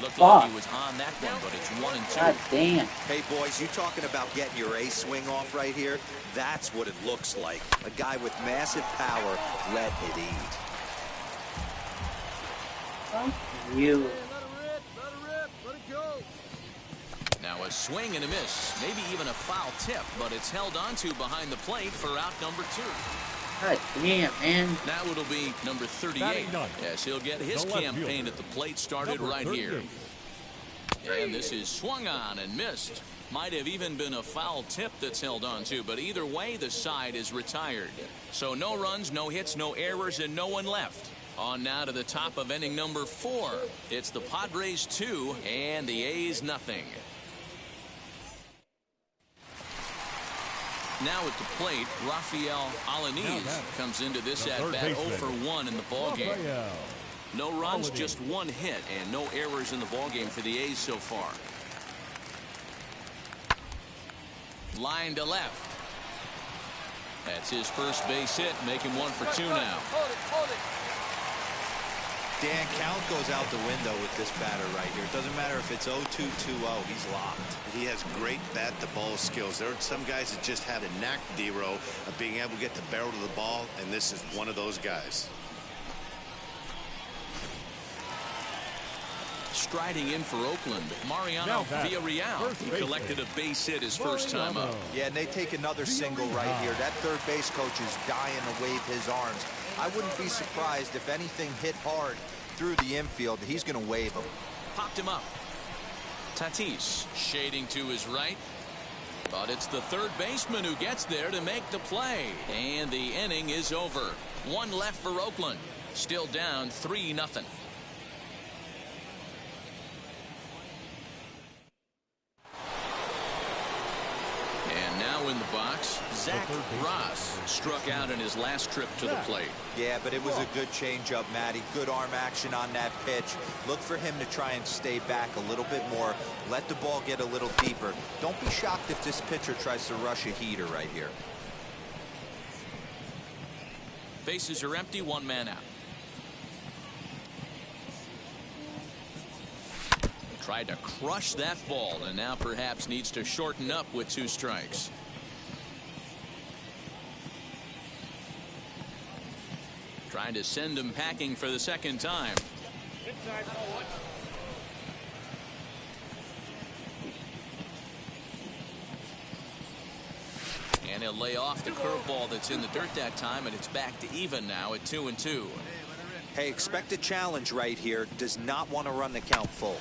Looked like he was on that one, but it's 1 and 2. God damn. Hey, boys, you talking about getting your A swing off right here? That's what it looks like. A guy with massive power, let it eat. You. Now a swing and a miss, maybe even a foul tip, but it's held onto behind the plate for out number 2. God damn, man. Now it'll be number 38. Yes, he'll get his campaign at the plate started right here. And this is swung on and missed. Might have even been a foul tip that's held on to, but either way, the side is retired. So no runs, no hits, no errors, and no one left. On now to the top of inning number 4. It's the Padres 2 and the A's nothing. Now at the plate, Rafael Alanis comes into this at-bat 0 for 1 in the ballgame. No runs, just 1 hit, and no errors in the ballgame for the A's so far. Line to left. That's his first base hit, making 1 for 2 now. Dan, count goes out the window with this batter right here. It doesn't matter if it's 0-2, 2-0. He's locked. He has great bat-to-ball skills. There are some guys that just have a knack, D-Row, of being able to get the barrel to the ball, and this is one of those guys. Striding in for Oakland, Mariano Villarreal. He collected a base hit his first time up. Yeah, and they take another single right here. That third base coach is dying to wave his arms. I wouldn't be surprised if anything hit hard through the infield. He's going to wave him. Popped him up. Tatis shading to his right. But it's the third baseman who gets there to make the play. And the inning is over. 1 left for Oakland. Still down 3-0. And now in the box, Zach Ross struck out in his last trip to the plate. Yeah, but it was a good changeup, Matty. Good arm action on that pitch. Look for him to try and stay back a little bit more. Let the ball get a little deeper. Don't be shocked if this pitcher tries to rush a heater right here. Bases are empty, 1 man out. Tried to crush that ball, and now perhaps needs to shorten up with 2 strikes. Trying to send him packing for the second time. And he'll lay off the curveball that's in the dirt that time, and it's back to even now at 2-2. Hey, expect a challenge right here. Does not want to run the count full.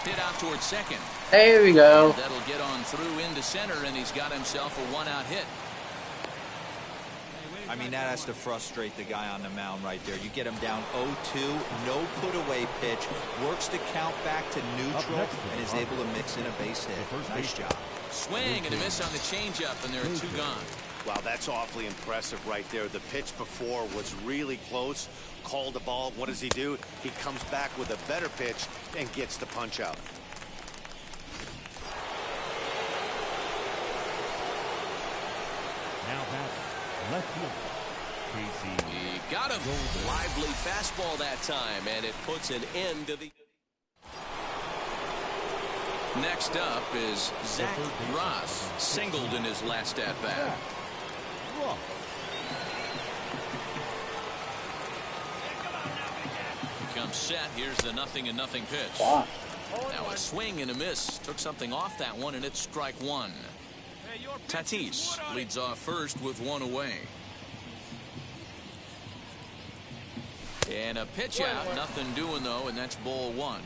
Hit out towards second. There we go. And that'll get on through into center, and he's got himself a 1-out hit. I mean, that has to frustrate the guy on the mound right there. You get him down 0-2, no put-away pitch, works the count back to neutral, and is able to mix in a base hit. Nice job. Swing and a miss on the changeup, and there are 2 gone. Wow, that's awfully impressive right there. The pitch before was really close. Called the ball. What does he do? He comes back with a better pitch and gets the punch out. Now back left field. Casey. He got him. Lively fastball that time, and it puts an end to the... Next up is Zach Ross, singled in his last at-bat. Comes set. Here's the 0-0 pitch. Wow. Now a swing and a miss. Took something off that one, and it's strike one. Tatis leads off first with one away. And a pitch out. Nothing doing, though, and that's ball one.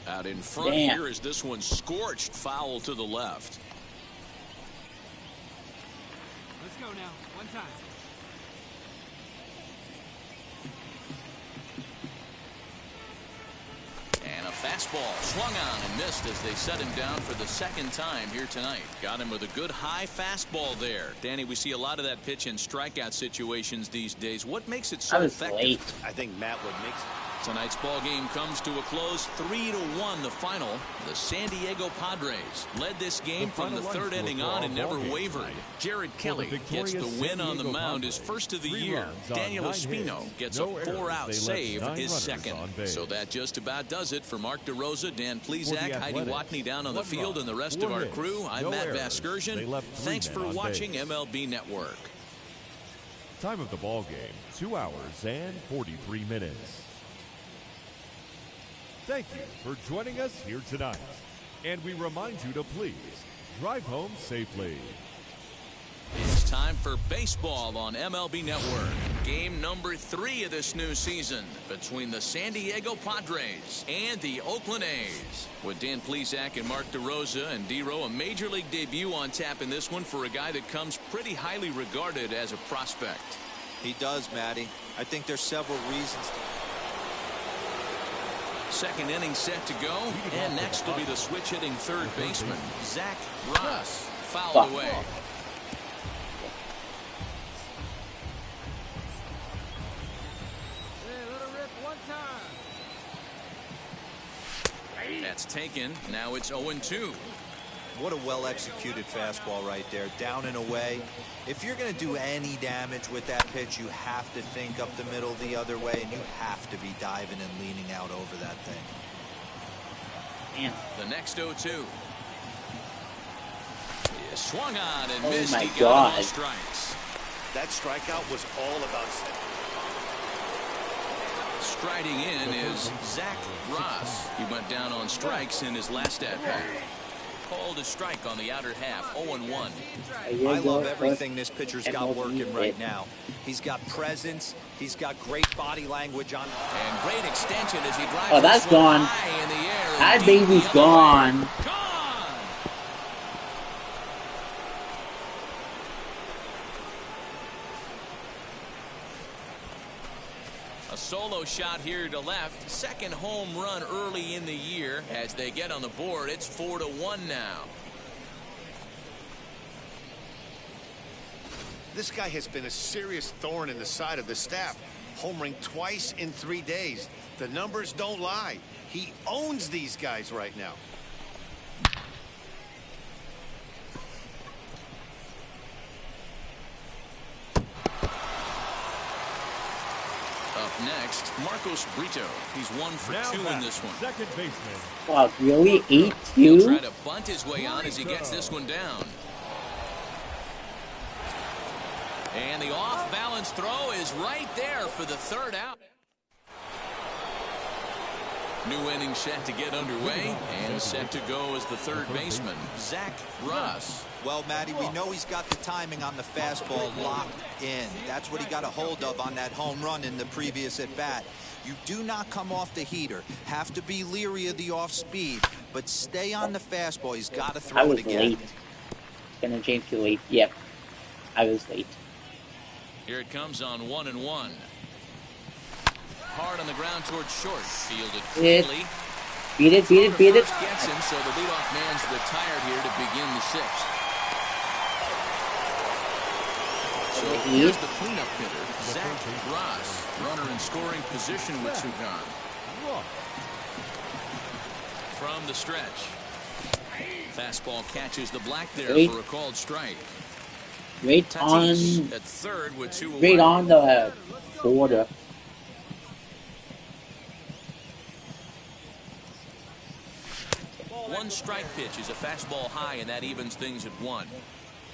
Out in front here is this one scorched foul to the left. Let's go now. One time. And a fastball swung on and missed as they set him down for the second time here tonight. Got him with a good high fastball there. Danny, we see a lot of that pitch in strikeout situations these days. What makes it so effective? Late. I think Matt would make Tonight's ball game comes to a close, 3-1 the final. The San Diego Padres led this game from the third inning on and never wavered. Jared Kelly gets the win on the mound, his first of the year. Daniel Espino gets a 4-out save, his second. So that just about does it for Mark DeRosa, Dan Plesac, Heidi Watney down on the field, and the rest of our crew. I'm Matt Vasgersian. Thanks for watching MLB Network. Time of the ball game, 2 hours and 43 minutes. Thank you for joining us here tonight. And we remind you to please drive home safely. It's time for baseball on MLB Network. Game number 3 of this new season between the San Diego Padres and the Oakland A's. With Dan Plesac and Mark DeRosa and D-Row, a major league debut on tap in this one for a guy that comes pretty highly regarded as a prospect. He does, Matty. I think there's several reasons. Second inning set to go, and next will be the switch hitting third baseman, Zach Ross. Fouled away. Hey, let her rip one time. That's taken. Now it's 0-2. What a well-executed fastball right there, down and away. If you're going to do any damage with that pitch, you have to think up the middle the other way, and you have to be diving and leaning out over that thing. Damn. The next 0-2. He swung on and missed. My He got God. him on strikes. that strikeout was all about setting. Striding in is Zach Ross. He went down on strikes in his last at-bat. Called a strike on the outer half, 0-1. I love everything this pitcher's got working right now. He's got presence. He's got great body language on. And great extension as he drives. Oh, that's gone. High in the air. That baby's gone. Gone. A solo shot here to left. Second home run early in the year. As they get on the board, it's 4-1 now. This guy has been a serious thorn in the side of the staff, homering twice in 3 days. The numbers don't lie. He owns these guys right now. Up next, Marcos Brito. He's 1 for 2 in this one. Second baseman. Wow, really? He'll try 8-2? to bunt his way on as he gets this one down. And the off-balance throw is right there for the third out. New inning set to get underway, and set to go as the third baseman, Zach Ross. Well, Matty, we know he's got the timing on the fastball locked in. That's what he got a hold of on that home run in the previous at-bat. You do not come off the heater. Have to be leery of the off-speed, but stay on the fastball. He's got to I throw was it again. late. Gonna change to late. Yep. I was late. Here it comes on 1-1. Hard on the ground towards short. Fielded quickly. Beat it, beat it, beat it. Gets him, so the leadoff man's retired here to begin the sixth. So here's the cleanup hitter, Zach Ross. Runner in scoring position with two gone. From the stretch. Fastball catches the black there Wait. for a called strike. Right Tatis on, at third with 2 right away. on the border. One strike pitch is a fastball high, and that evens things at 1.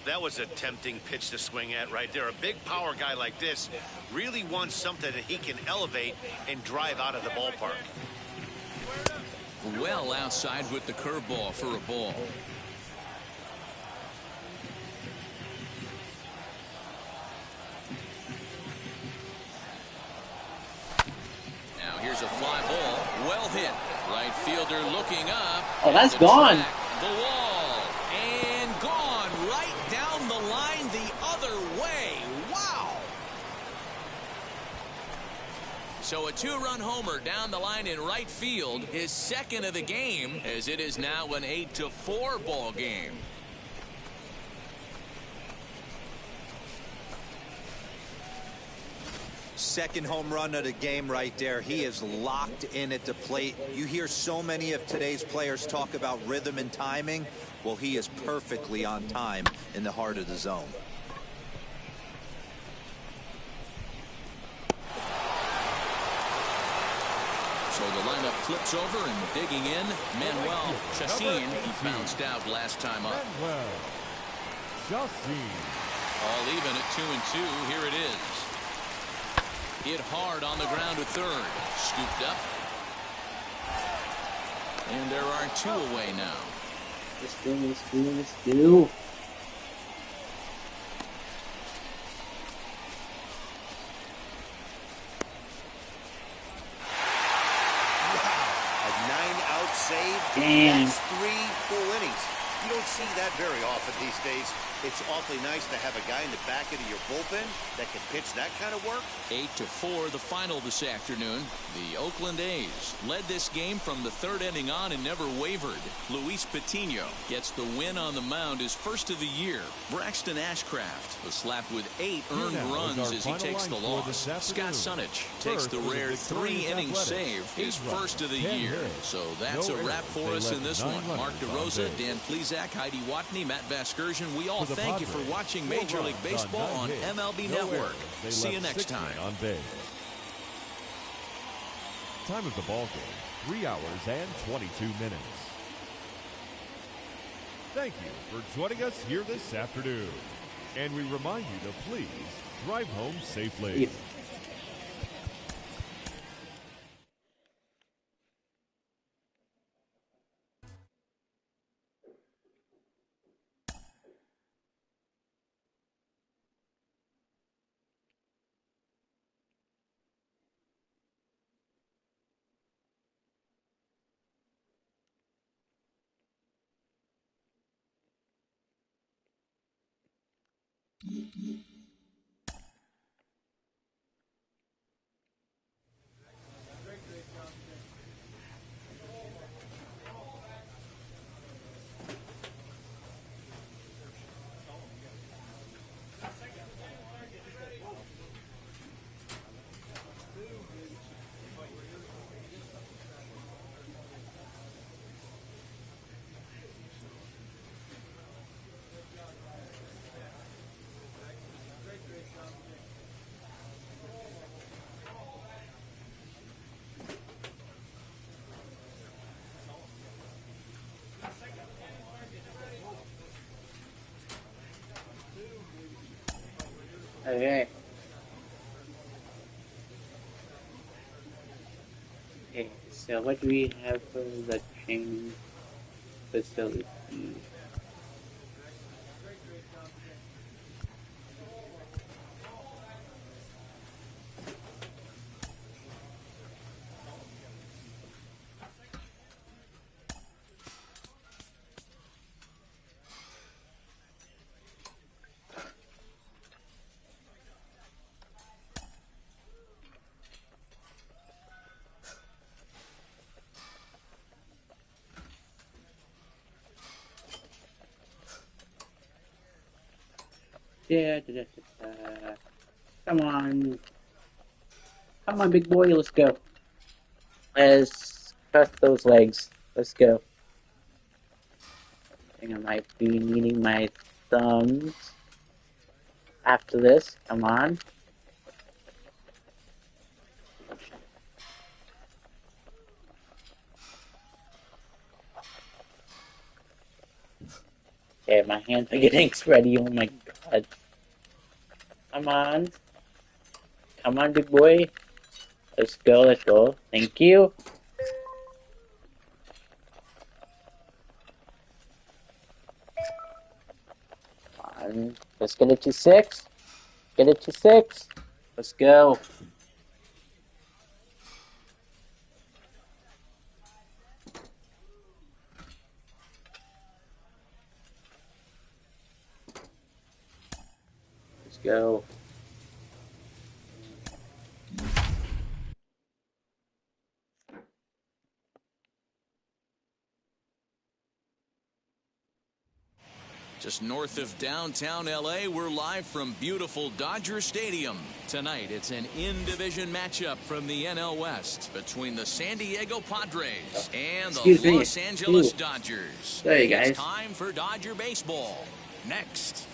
That was a tempting pitch to swing at right there. A big power guy like this really wants something that he can elevate and drive out of the ballpark. Well outside with the curveball for a ball. Now here's a fly ball. Well hit. Right fielder looking up. Oh, that's The gone. track, the wall. And gone right down the line the other way. Wow. So a 2-run homer down the line in right field, his second of the game, as it is now an 8-4 ball game. Second home run of the game right there. He is locked in at the plate. You hear so many of today's players talk about rhythm and timing. Well, he is perfectly on time in the heart of the zone. So the lineup flips over and digging in. Manuel Chacin, he bounced out last time up. Manuel Chacin. All even at 2-2. Here it is. Hit hard on the ground to third. Scooped up. And there are 2 away now. Let's do. A 9-out save. Damn. That's 3 full innings. You don't see that very often these days. It's awfully nice to have a guy in the back end of your bullpen that can pitch that kind of work. 8-4 the final this afternoon. The Oakland A's led this game from the 3rd inning on and never wavered. Luis Patino gets the win on the mound, his first of the year. Braxton Ashcraft was slapped with 8 earned now is runs our as he final takes the line for loss. this Scott afternoon. Sunich takes the First for the rare victorious 3-inning Athletics. save, his 8 runs, first of the 10 year. hits. So that's No a wrap errors. for They us left in this 9 one. Mark runners on DeRosa, base. Dan Plezak, Heidi Watney, Matt Vasgersian. We all For the thank you for Padres, watching 4 Major League runs Baseball on 9 hits. MLB No Network. errors. They See you left next 16 time. on base. Time of the ball game, 3 hours and 22 minutes. Thank you for joining us here this afternoon. And we remind you to please drive home safely. Yeah. Okay. Okay, so what do we have for the training facility? Da. Come on. Come on, big boy, let's go. Let's cut those legs. Let's go. think I might be needing my thumbs after this. Come on. Okay, my hands are getting sweaty. Oh my god. Come on. Come on, big boy. Let's go, let's go. Thank you. Come on. Let's get it to 6. Get it to 6. Let's go. Let's go. Just north of downtown LA, we're live from beautiful Dodger Stadium. Tonight, it's an in-division matchup from the NL West between the San Diego Padres and the Los Angeles Dodgers. There you guys. It's time for Dodger baseball. Next.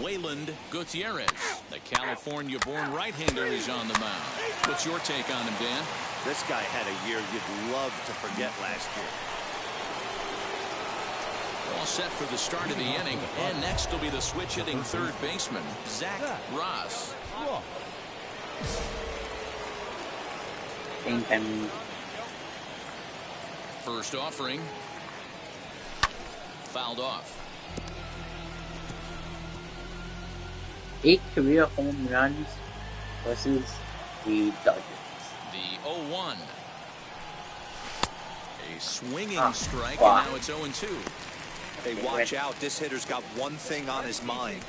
Wayland Gutierrez, the California-born right-hander, is on the mound. What's your take on him, Dan? This guy had a year you'd love to forget last year. All set for the start of the inning, and next will be the switch-hitting third baseman, Zach Ross. First offering. Fouled off. 8 career home runs versus the Dodgers. The 0-1. A swinging strike, wow. and now it's 0-2. Hey, watch out. This hitter's got one thing on his mind.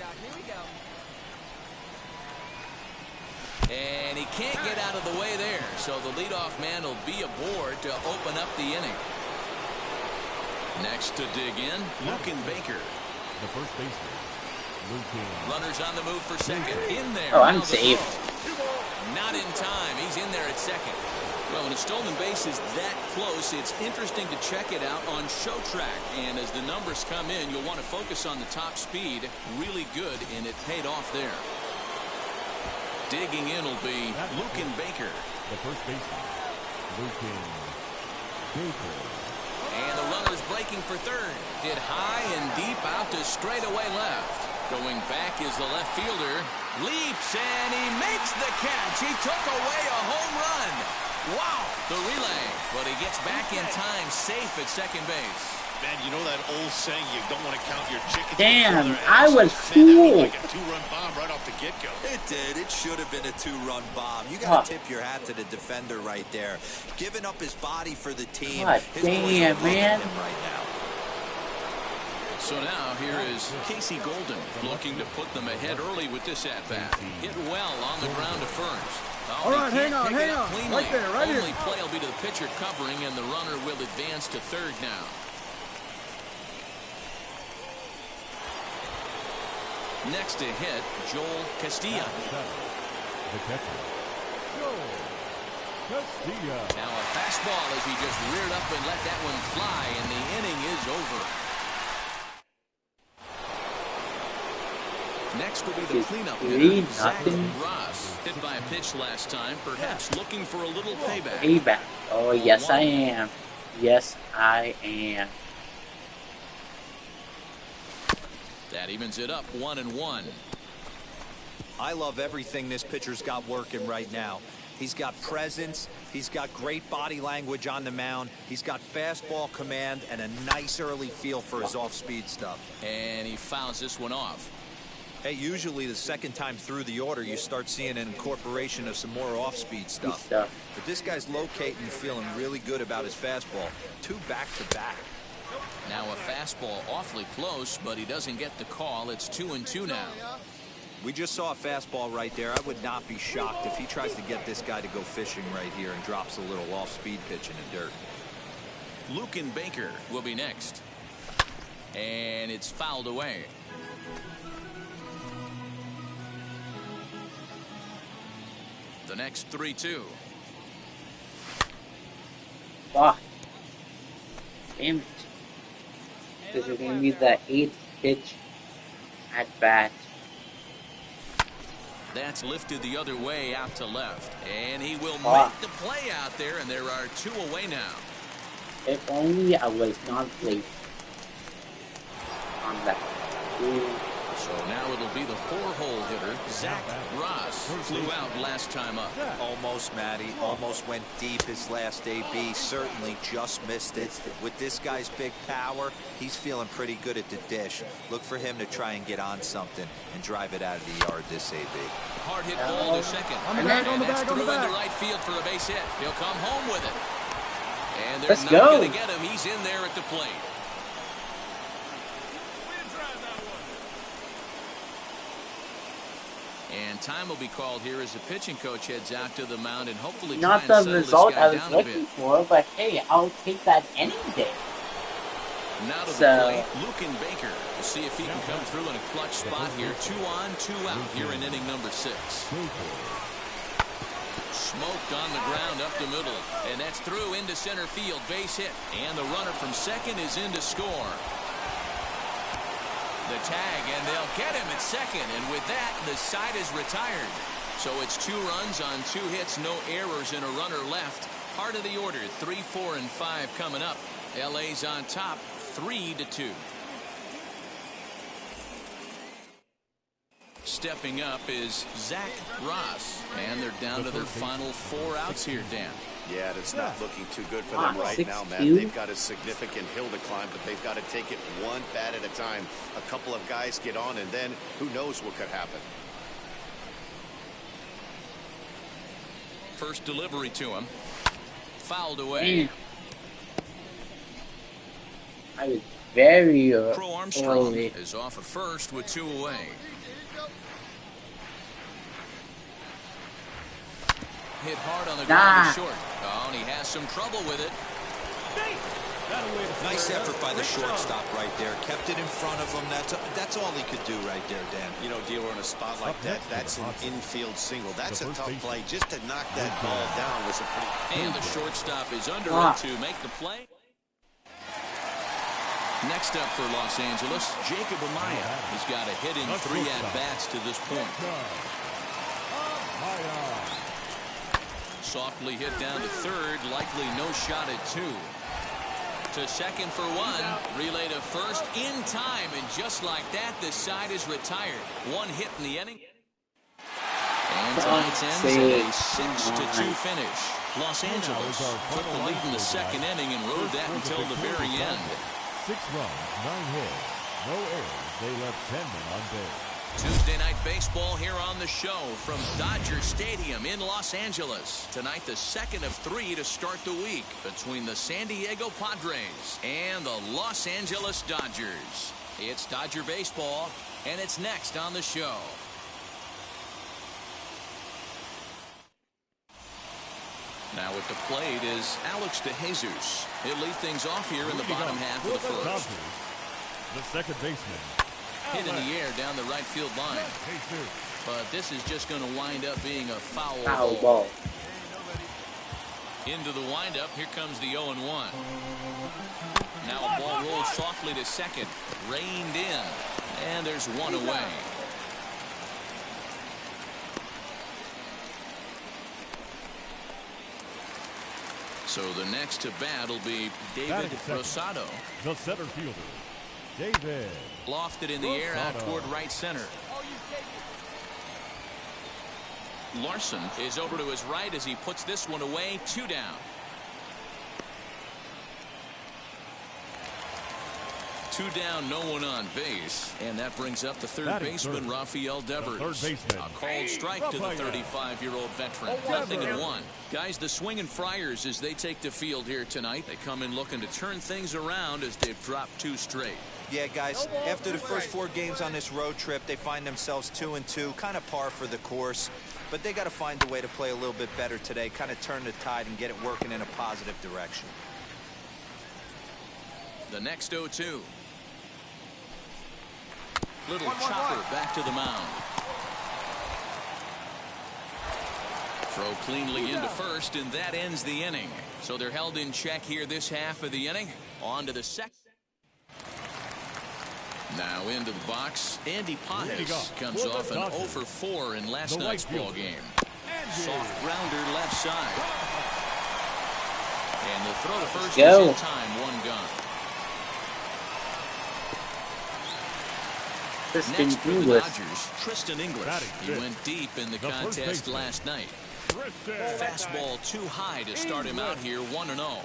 And he can't get out of the way there, so the leadoff man will be aboard to open up the inning. Next to dig in, Luken Baker. The first baseman, Luken. Runners on the move for second. In there. Oh, I'm Now the safe. throw. Not in time. He's in there at second. Well, when a stolen base is that close, it's interesting to check it out on Show Track. And as the numbers come in, you'll want to focus on the top speed. Really good, and it paid off there. Digging in will be Luken Baker. The first baseman, Luken Baker. And the runner's breaking for third. Hit high and deep out to straightaway left. Going back is the left fielder. Leaps, and he makes the catch. He took away a home run. Wow, the relay. But he gets back in time, safe at second base. Man, you know that old saying, you don't want to count your chickens. Damn, I was cool. Like a two-run bomb right off the get-go. It did. It should have been a two-run bomb. You got to tip your hat to the defender right there. Giving up his body for the team. God His damn, boys are loving man. him right now. So now here is Casey Golden looking to put them ahead early with this at-bat. Hit well on the ground to first. Oh, All right, hang on. Cleanly. Right there, right Only here. play will be to the pitcher covering, and the runner will advance to third now. Next to hit, Joel Castillo. The catcher, Joel Castillo. Now a fastball as he just reared up and let that one fly, and the inning is over. Next will be the cleanup hitter, Zach Ross. Hit by a pitch last time, perhaps looking for a little payback. Payback. Oh, yes, I am. Yes, I am. That evens it up 1-1. I love everything this pitcher's got working right now. He's got presence. He's got great body language on the mound. He's got fastball command and a nice early feel for his off-speed stuff. And he fouls this one off. Hey, usually the second time through the order, you start seeing an incorporation of some more off-speed stuff. But this guy's locating and feeling really good about his fastball. 2 back-to-back. Now a fastball awfully close, but he doesn't get the call. It's 2-2 now. We just saw a fastball right there. I would not be shocked if he tries to get this guy to go fishing right here and drops a little off-speed pitch in the dirt. Luken Baker will be next. And it's fouled away. The next 3-2. Ah, Damn it. This is going to be the 8th pitch at bat. That's lifted the other way out to left. And he will Ah. make the play out there, and there are 2 away now. If only I was not late on that. So now it'll be the 4-hole hitter, Zach Ross, flew out last time up. Almost, Matty. Almost went deep his last AB. Certainly just missed it. With this guy's big power, he's feeling pretty good at the dish. Look for him to try and get on something and drive it out of the yard this AB. Hard hit ball to second. On the back, on the that's back, on through the back. into right field for a base hit. He'll come home with it. And they're Let's not go. going to get him. He's in there at the plate. And time will be called here as the pitching coach heads out to the mound and hopefully Not try and the settle result this guy I was down a looking bit. for, but hey, I'll take that any day. Now to So- the plate, Lucan Baker. We'll see if he can come through in a clutch spot here. 2 on, 2 out here in inning number 6. Smoked on the ground up the middle. And that's through into center field. Base hit. And the runner from second is in to score. The tag, and they'll get him at second. And with that, the side is retired. So it's 2 runs on 2 hits, no errors, and a runner left. Part of the order, 3, 4, and 5 coming up. LA's on top, 3-2. Stepping up is Zach Ross, and they're down to their final 4 outs here, Dan. Yeah, it's not looking too good for them right now, Matt. 6-2. They've got a significant hill to climb, but they've got to take it one bat at a time. A couple of guys get on, and then who knows what could happen. First delivery to him. Fouled away. Damn. I was very Crow Armstrong early. is off at first with 2 away. Hit hard on the ground to short. Oh, and he has some trouble with it. Nice effort by the shortstop right there. Kept it in front of him. That's all he could do right there, Dan. You know, dealer in a spot like that, that's an infield single. That's a tough play. Just to knock that ball down was a pretty... And the shortstop is under it to make the play. Next up for Los Angeles, Jacob Amaya. He's got a hit in 3 at-bats to this point. Softly hit down to third, likely no shot at 2. To second for 1, relay to first in time, and just like that, the side is retired. 1 hit in the inning. And tonight's ends in a 6-2 finish. Los Angeles took the lead in the second inning and rode that until the very end. 6 runs, 9 hits, no errors. They left 10 men on base. Tuesday night baseball here on the show from Dodger Stadium in Los Angeles. Tonight, the second of 3 to start the week between the San Diego Padres and the Los Angeles Dodgers. It's Dodger baseball, and it's next on the show. Now at the plate is Alex DeJesus. He'll lead things off here in the bottom half of the first. The second baseman. Hit in the air down the right field line. But this is just going to wind up being a foul ball. Into the windup, here comes the 0-1. Now a ball rolls softly to second. Reined in. And there's 1 away. So the next to bat will be David Rosado. The center fielder, David. Lofted in the air out toward right center. Larson is over to his right as he puts this one away. 2 down. 2 down, no one on base. And that brings up the third baseman, Rafael Devers. A called strike to the 35-year-old veteran. 0-1. Guys, the swinging Friars as they take the field here tonight. They come in looking to turn things around as they've dropped 2 straight. Yeah, guys, after the first 4 games on this road trip, they find themselves 2-2, kind of par for the course. But they got to find a way to play a little bit better today, kind of turn the tide and get it working in a positive direction. The next 0-2. Little chopper back to the mound. Throw cleanly into first, and that ends the inning. So they're held in check here this half of the inning. On to the second. Now into the box, Andy Pajes comes off an 0 for 4 in last night's ball game. Soft grounder left side. And the throw to first is in time, 1 gone. Next for the Dodgers, Tristan English. He went deep in the contest last night. Fastball too high to start him out here, 1-0.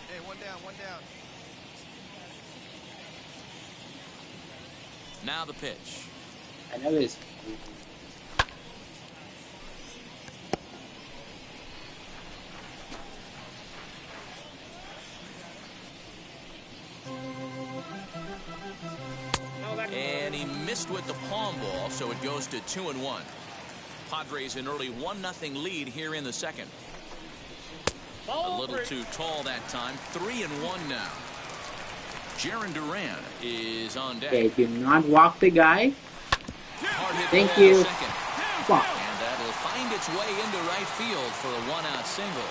Hey, one down. Now the pitch. I know this. And he missed with the palm ball, so it goes to 2-1. Padres an early 1-0 lead here in the second. A little too tall that time. 3-1 now. Jaron Duran is on deck. Okay, do not walk the guy. Thank you. And that'll find its way into right field for a 1-out single.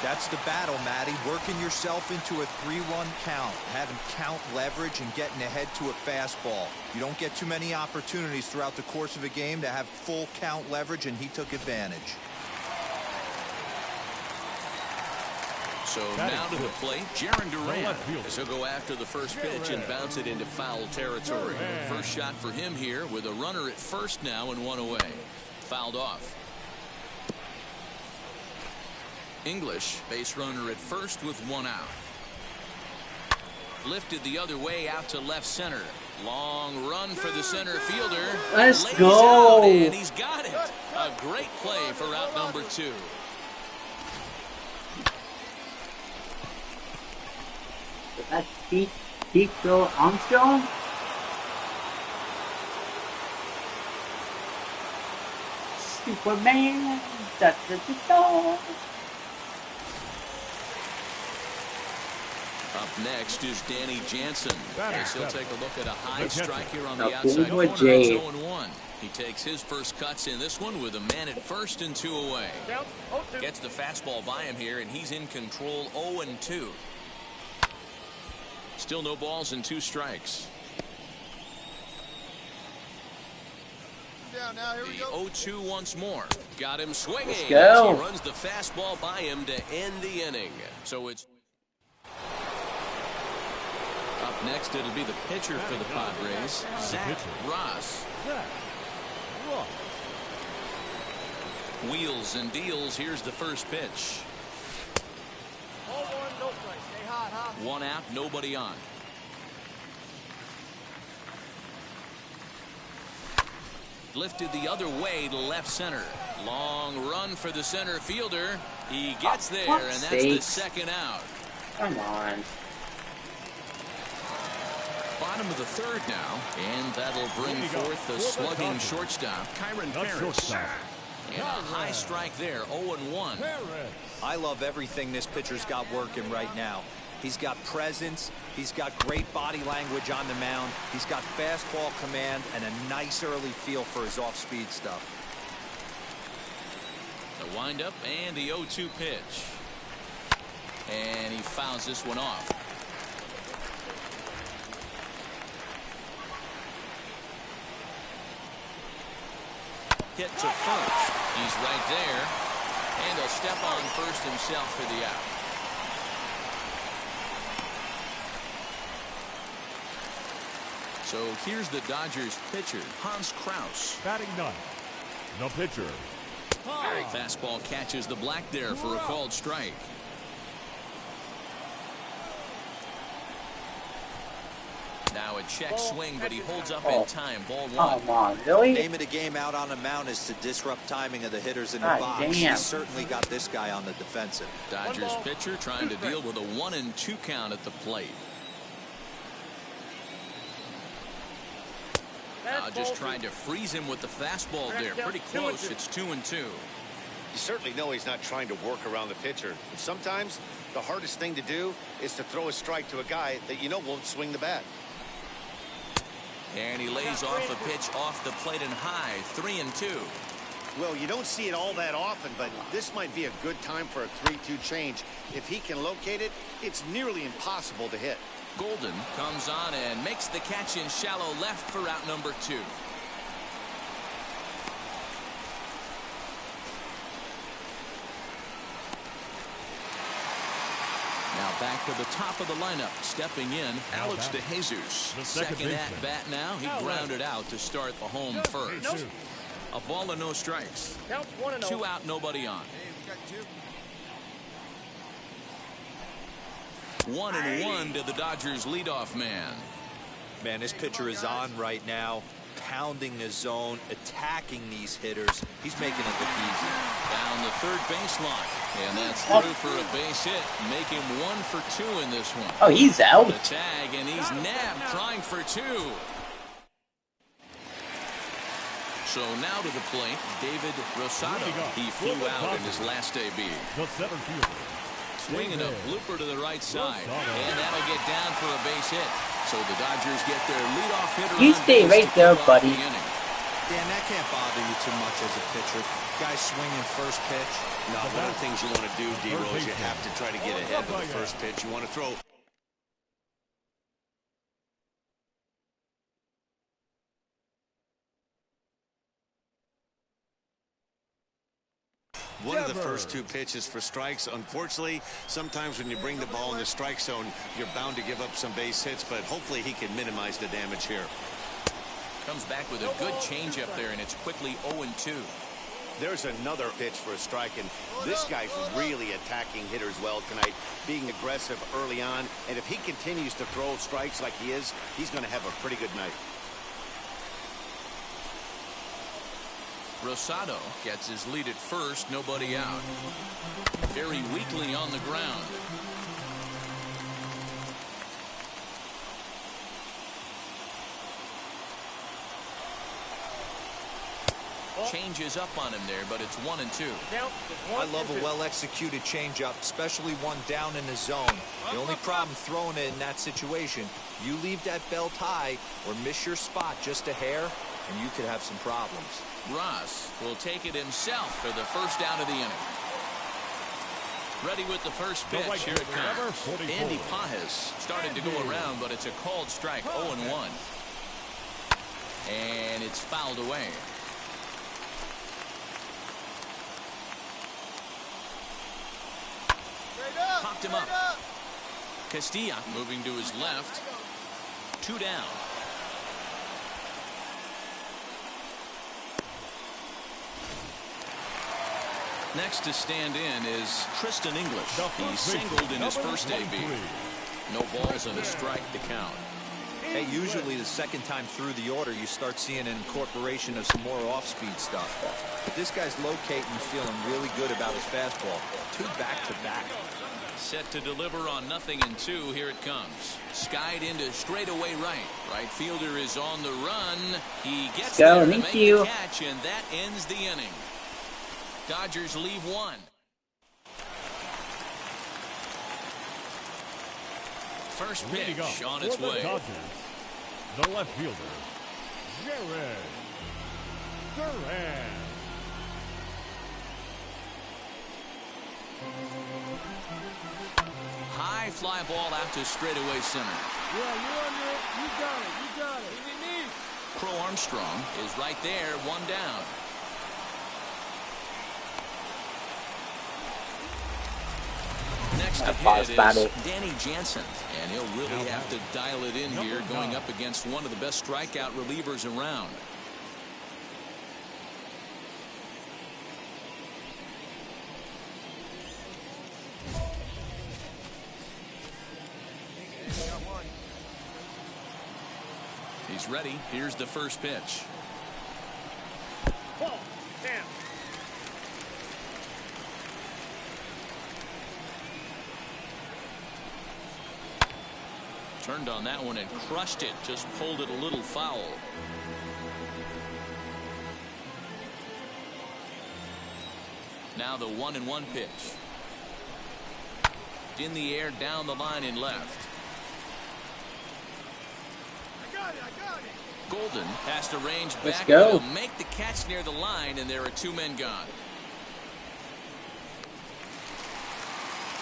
That's the battle, Matty. Working yourself into a 3-run count, having count leverage and getting ahead to a fastball. You don't get too many opportunities throughout the course of a game to have full count leverage, and he took advantage. So now to the plate, Jaron Duran, as he'll go after the first pitch and bounce it into foul territory. First shot for him here with a runner at first now and 1 away. Fouled off. English, base runner at first with 1 out. Lifted the other way out to left center. Long run for the center fielder. Let's Lays go. out, and he's got it. A great play for out number 2. That's Pete Phil Armstrong. Superman. Up next is Danny Jansen. Yes, he'll take a look at a high strike here on the Now, outside Boomer corner. J. It's 0-1. He takes his first cuts in this one with a man at first and 2 away. Gets the fastball by him here, and he's in control, 0-2. Still no balls and 2 strikes. The 0-2 once more. Got him swinging. Let's go. As he runs the fastball by him to end the inning. So it's up next. It'll be the pitcher for the Padres, Zach Ross. Wheels and deals. Here's the first pitch. 1 out, nobody on. Lifted the other way to left center. Long run for the center fielder. He gets there, and that's the second out. Come on. Bottom of the third now, and that'll bring forth the slugging shortstop, Kyron Paris. And a high strike there, 0-1. I love everything this pitcher's got working right now. He's got presence. He's got great body language on the mound. He's got fastball command and a nice early feel for his off-speed stuff. The windup and the 0-2 pitch. And he fouls this one off. Hit to first. He's right there. And he'll step on first himself for the out. So here's the Dodgers pitcher, Hans Kraus. Batting 9th, the pitcher. Fastball catches the black there for a called strike. Now a check swing, but he holds up in time. Ball 1. Come on, really? Name of the game out on the mound is to disrupt timing of the hitters in the box. Damn. He's certainly got this guy on the defensive. Dodgers pitcher trying to deal with a 1-2 count at the plate. Now just trying to freeze him with the fastball there. Pretty close. It's 2-2. You certainly know he's not trying to work around the pitcher, but sometimes The hardest thing to do is to throw a strike to a guy that you know won't swing the bat. And he lays off a pitch off the plate and high. 3-2. Well, you don't see it all that often, but this might be a good time for a 3-2 change. If he can locate it, it's nearly impossible to hit. Golden comes on and makes the catch in shallow left for out number 2. Now back to the top of the lineup. Stepping in, Alex DeJesus. Second at bat now. He grounded out to start the home first. A ball and no strikes. 2 out, nobody on. 1-1 to the Dodgers leadoff man. Man, this pitcher is on right now, pounding the zone, attacking these hitters. He's making it look easy. Down the third baseline. And that's through for a base hit. Make him 1 for 2 in this one. Oh, he's out. The tag, and he's nabbed, trying for 2. So now to the plate, David Rosado. He flew out in his last AB. The center fielder. Swinging a blooper to the right side. And that'll get down for a base hit. So the Dodgers get their leadoff hitter. You stay right there, buddy. Dan, that can't bother you too much as a pitcher. Guys swinging first pitch. No, one of the things you want to do, D-Rose, you have to try to get ahead of the first pitch. You want to throw. One of the first 2 pitches for strikes. Unfortunately, sometimes when you bring the ball in the strike zone, you're bound to give up some base hits, but hopefully he can minimize the damage here. Comes back with a good changeup there, and it's quickly 0-2. There's another pitch for a strike, and this guy's really attacking hitters well tonight, being aggressive early on, and if he continues to throw strikes like he is, he's going to have a pretty good night. Rosado gets his lead at first, nobody out. Very weakly on the ground. Changes up on him there, but it's 1-2. I love a well-executed changeup, especially one down in the zone. The only problem throwing it in that situation, you leave that belt high or miss your spot just a hair, and you could have some problems. Ross will take it himself for the first out of the inning. Ready with the first pitch. Here it comes. Andy Pajes started to go around, but it's a called strike. 0-1. And it's fouled away. Popped him up. Castilla moving to his left. 2 down. Next to stand in is Tristan English. He singled in his first AB. No balls and a strike to count. Hey, usually the second time through the order, you start seeing an incorporation of some more off-speed stuff. But this guy's locating, feeling really good about his fastball. 2 back-to-back. Set to deliver on 0-2. Here it comes. Skied into straightaway right. Right fielder is on the run. He gets there to make the catch, and that ends the inning. Dodgers leave 1. First pitch on its way. Dodgers, the left fielder, Jared Duran. High fly ball out to straightaway center. Yeah, you're under it. You got it. You got it. What do we need? Crow Armstrong is right there, 1 down. Next to hit is Danny Jansen, and he'll really have to dial it in here going up against one of the best strikeout relievers around. He's ready. Here's the first pitch. Ball. Damn. Turned on that one and crushed it. Just pulled it a little foul. Now the 1-1 pitch. In the air, down the line and left. I got it. Golden has to range Let's back. go. He'll make the catch near the line, and there are 2 men gone.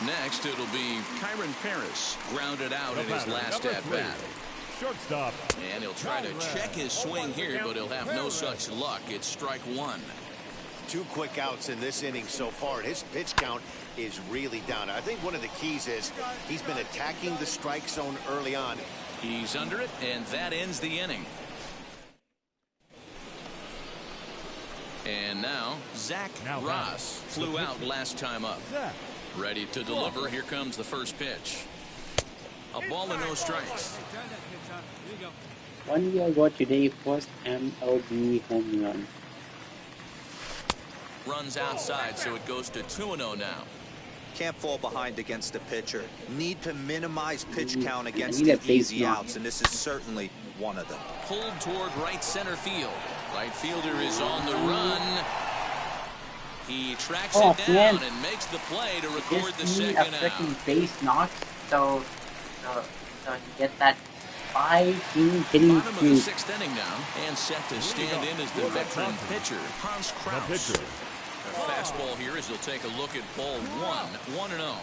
Next, it'll be Kyron Paris, grounded out in his last at bat. Shortstop. And he'll try to check his swing here, but he'll have no such luck. It's strike 1. 2 quick outs in this inning so far, and his pitch count is really down. I think one of the keys is he's been attacking the strike zone early on. He's under it, and that ends the inning. And now, Zach Ross flew out last time up. Ready to deliver. Here comes the first pitch. A ball and no strikes. 1 year ago today, first MLB home run. Runs outside, so it goes to 2-0 now. Can't fall behind against the pitcher. Need to minimize pitch count against need a the base easy knock. outs, and this is certainly one of them. Pulled toward right center field. Right fielder is on the run. He tracks it down and makes the play to record the Just need a second out. freaking base knock, so you get that 5-team hitting Bottom of the streak. 6th inning now, and set to stand in as the veteran pitcher, Hans Kraus. A fastball here as he'll take a look at ball 1, 1-0.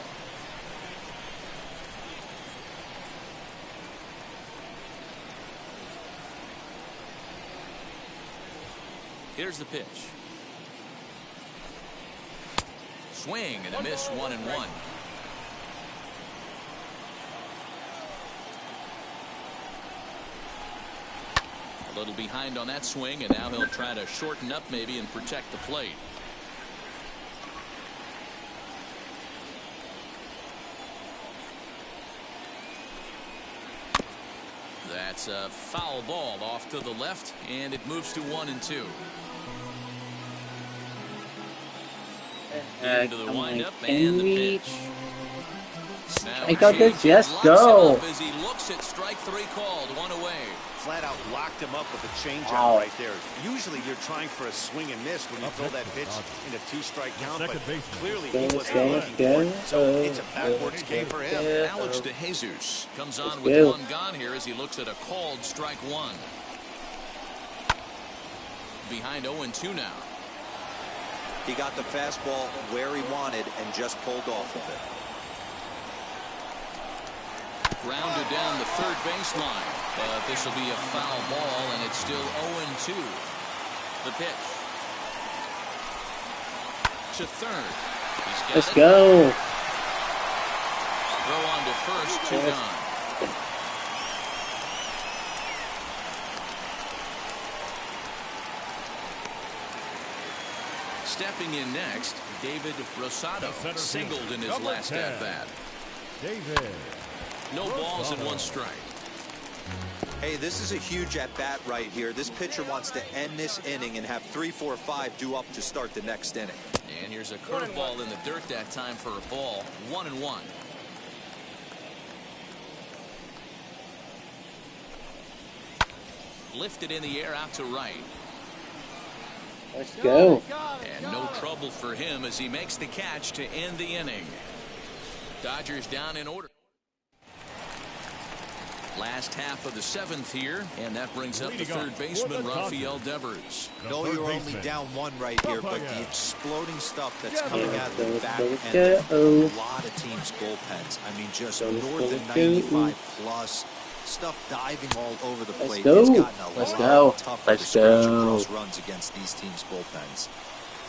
Here's the pitch. Swing and a miss, 1-1. A little behind on that swing, and now he'll try to shorten up maybe and protect the plate. That's a foul ball off to the left, and it moves to 1-2. Into the windup and the pitch. I got this. Yes, go. As he looks at strike 3 called, 1 away. Flat out locked him up with a changeup right there. Usually you're trying for a swing and miss when you throw that pitch in a 2-strike count, but clearly he wasn't looking for it. So it's a backwards K for him. Alex DeJesus comes on with 1 gone here as he looks at a called strike 1. Behind 0-2 now. He got the fastball where he wanted and just pulled off of it. Grounded down the third baseline, but this will be a foul ball, and it's still 0-2. The pitch to third. Let's go. Throw on to first, 2 gone. Stepping in next, David Rosado singled in his last at bat. David. No balls and 1 strike. Hey, this is a huge at-bat right here. This pitcher wants to end this inning and have 3, 4, 5 due up to start the next inning. And here's a curveball in the dirt that time for a ball. 1-1. Lifted in the air out to right. Let's go. And no trouble for him as he makes the catch to end the inning. Dodgers down in order. Last half of the 7th here, and that brings up the third baseman, Rafael Devers. No, you're only down 1 right here, but the exploding stuff that's coming out of the back end of a lot of teams' bullpens. I mean, just north of 95 plus. Stuff diving all over the plate. It's gotten a lot tougher to scratch across runs against these teams' bullpens.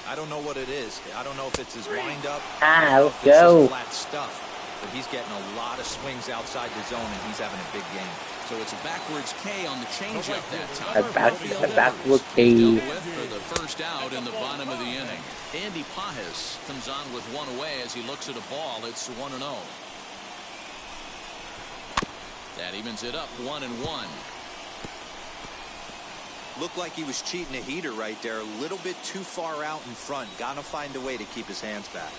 I don't know what it is. I don't know if it's his windup. Let's go. Flat stuff. But he's getting a lot of swings outside the zone, and he's having a big game. So it's a backwards K on the changeup that time. A backward K. For the first out in the bottom of the inning. Andy Pajes comes on with 1 away as he looks at a ball. It's 1-0. That evens it up 1-1. Looked like he was cheating a heater right there. A little bit too far out in front. Gotta find a way to keep his hands back.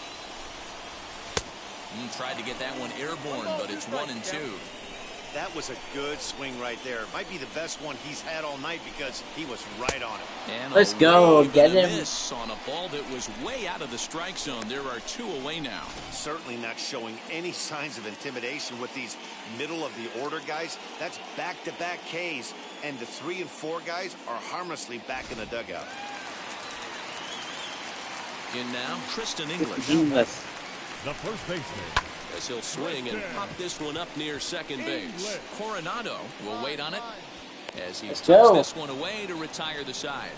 Tried to get that one airborne, but it's 1-2. That was a good swing right there. Might be the best one he's had all night because he was right on it. And Let's go. Get him. Miss on a ball that was way out of the strike zone. There are 2 away now. Certainly not showing any signs of intimidation with these middle of the order guys. That's back-to-back Ks, and the 3 and 4 guys are harmlessly back in the dugout. In now, Tristan English. The first baseman. As he'll swing and pop this one up near second base. Coronado will wait on it as he tucks this one away to retire the side.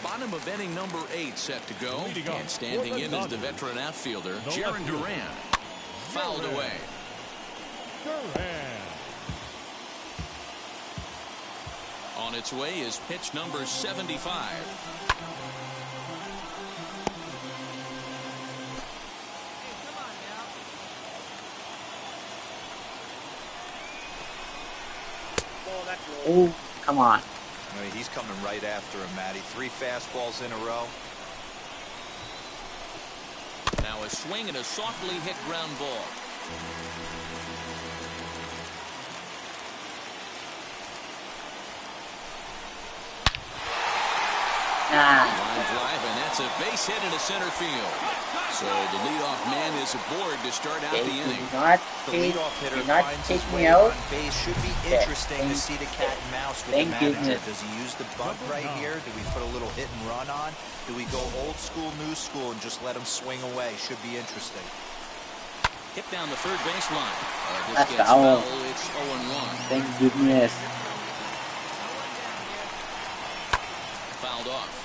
Bottom of inning number 8 set to go. And standing in is the veteran outfielder, Jaron Duran. Fouled away. On its way is pitch number 75. Oh, come on. I mean, he's coming right after him, Matty. 3 fastballs in a row. Now a swing and a softly hit ground ball. Line drive, and that's a base hit into center field. So the leadoff man is aboard to start out the inning. The leadoff hitter finds his way on base. Should be interesting to see the cat and mouse with the manager. Does he use the bunt right here? Do we put a little hit and run on? Do we go old school, new school, and just let him swing away? Should be interesting. Hit down the third base line. That's foul. It's 0-1. Thank goodness. Fouled off.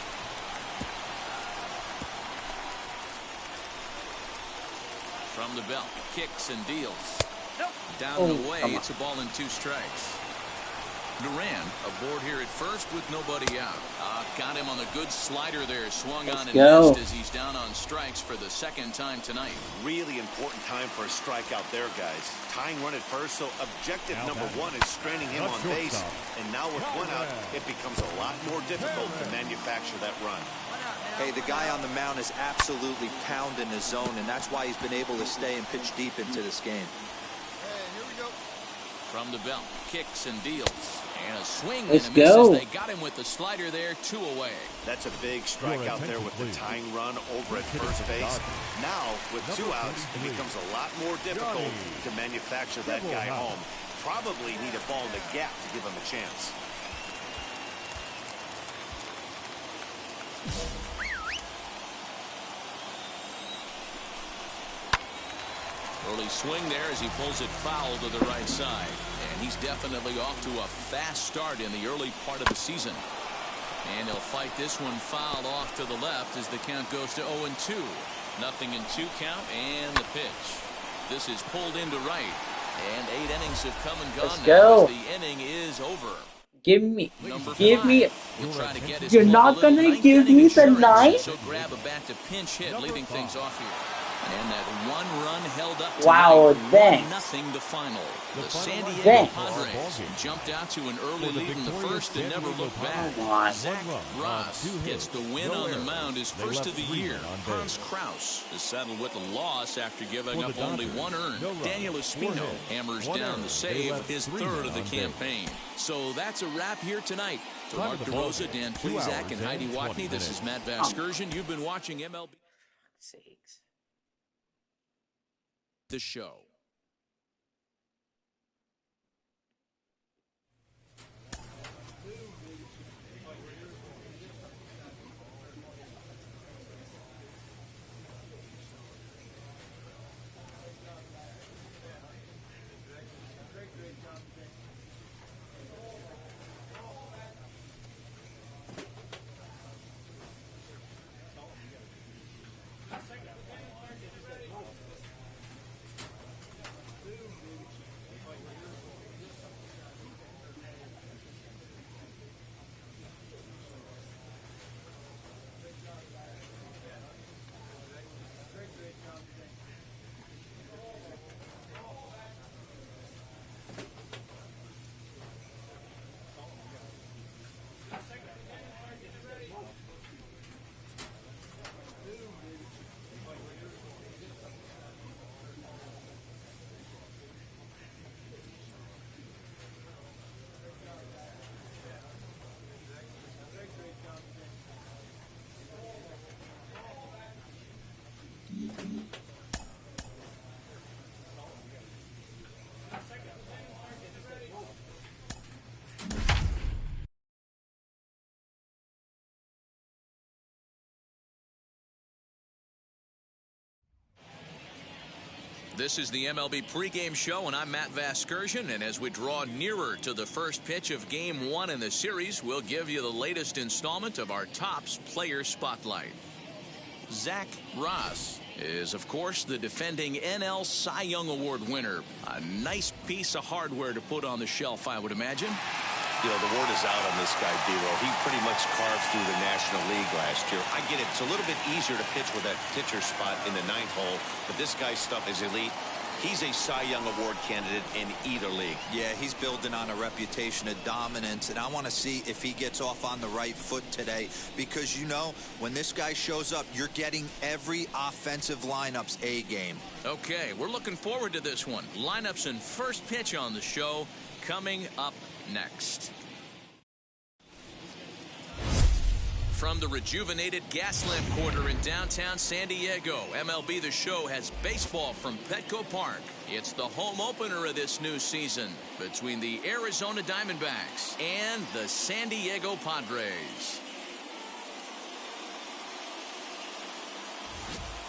From the belt, kicks and deals. Down and away, it's a ball and 2 strikes. Duran aboard here at first with nobody out. Got him on a good slider there. Swung on and missed as he's down on strikes for the 2nd time tonight. Really important time for a strikeout there, guys. Tying run at first, so objective number 1 is stranding him on base. And now with 1 out, it becomes a lot more difficult to manufacture that run. Hey, the guy on the mound is absolutely pounding his zone, and that's why he's been able to stay and pitch deep into this game. From the belt, kicks and deals. And a swing Let's and a miss go. as they got him with the slider there, 2 away. That's a big strikeout there with the tying run over at first base. Now, with 2 outs, it becomes a lot more difficult to manufacture that guy home. Probably need a ball in the gap to give him a chance. Early swing there as he pulls it foul to the right side. And he's definitely off to a fast start in the early part of the season. And he'll fight this one fouled off to the left as the count goes to 0-2. Nothing in 2 count and the pitch. This is pulled into right. And 8 innings have come and gone now as the inning is over. Give me. We'll try to get You're not gonna give me the 9? So grab a bat to pinch hit, leading things off here. And that 1 run held up wow, tonight, 1-0 the final. The San Diego Padres jumped out to an early lead in the first and never looked back. Zach Ross gets the win on the mound, his first of the year. Hans Kraus is settled with a loss after giving up only 1 earned. Daniel Espino hammers down the save, his 3rd of the campaign. So that's a wrap here tonight. For Mark DeRosa, Dan Plesac, and Heidi Watney, this is Matt Vasgersian. You've been watching MLB. The show. This is the MLB pregame show, and I'm Matt Vasgersian. And as we draw nearer to the first pitch of Game 1 in the series, we'll give you the latest installment of our Topps Player Spotlight. Zach Ross is, of course, the defending NL Cy Young Award winner. A nice piece of hardware to put on the shelf, I would imagine. You know, the word is out on this guy, D-Roll. He pretty much carved through the National League last year. I get it. It's a little bit easier to pitch with that pitcher spot in the 9th hole, but this guy's stuff is elite. He's a Cy Young Award candidate in either league. Yeah, he's building on a reputation of dominance, and I want to see if he gets off on the right foot today, because, you know, when this guy shows up, you're getting every offensive lineup's A game. Okay, we're looking forward to this one. Lineups and first pitch on the show coming up next. From the rejuvenated Gaslamp Quarter in downtown San Diego, MLB The Show has baseball from Petco Park. It's the home opener of this new season between the Arizona Diamondbacks and the San Diego Padres.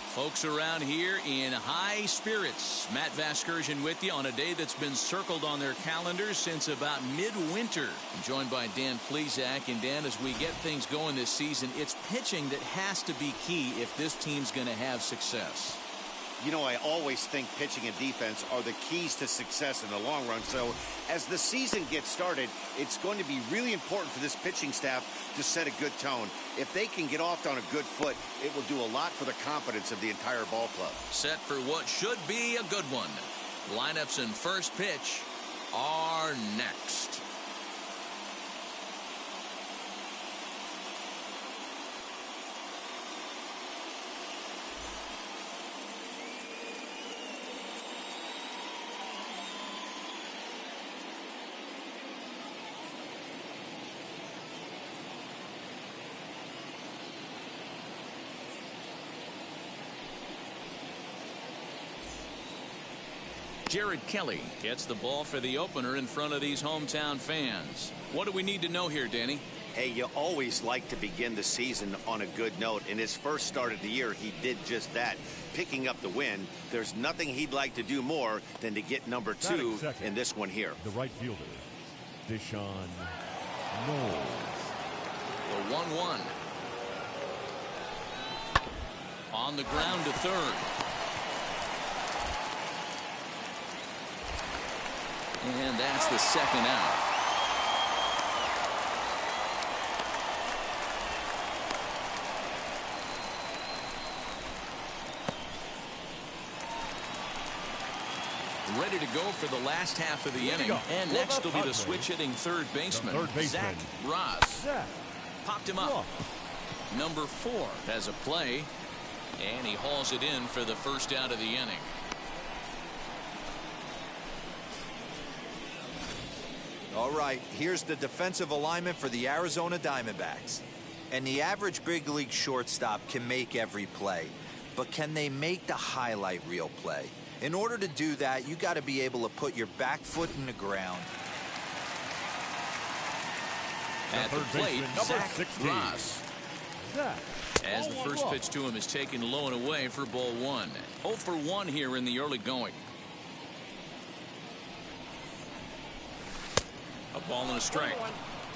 Folks around here in high spirits. Matt Vasgersian with you on a day that's been circled on their calendars since about midwinter. I'm joined by Dan Plesac. And Dan, as we get things going this season, it's pitching that has to be key if this team's going to have success. You know, I always think pitching and defense are the keys to success in the long run. So as the season gets started, it's going to be really important for this pitching staff to set a good tone. If they can get off on a good foot, it will do a lot for the confidence of the entire ball club. Set for what should be a good one. Lineups and first pitch are next. Jared Kelly gets the ball for the opener in front of these hometown fans. What do we need to know here, Danny? Hey, you always like to begin the season on a good note. In his first start of the year, he did just that, picking up the win. There's nothing he'd like to do more than to get number 2 in this one here. The right fielder, Deshaun Knowles. The 1-1. On the ground to third. And that's the second out. Ready to go for the last half of the inning. And next will be the switch-hitting third baseman, Zach Ross. Popped him up. Number 4 has a play. And he hauls it in for the first out of the inning. All right, here's the defensive alignment for the Arizona Diamondbacks. And the average big league shortstop can make every play, but can they make the highlight reel play? In order to do that, you got to be able to put your back foot in the ground. At the plate, Zach Ross. As the first pitch to him is taken low and away for ball 1. 0 for 1 here in the early going. A ball and a strike.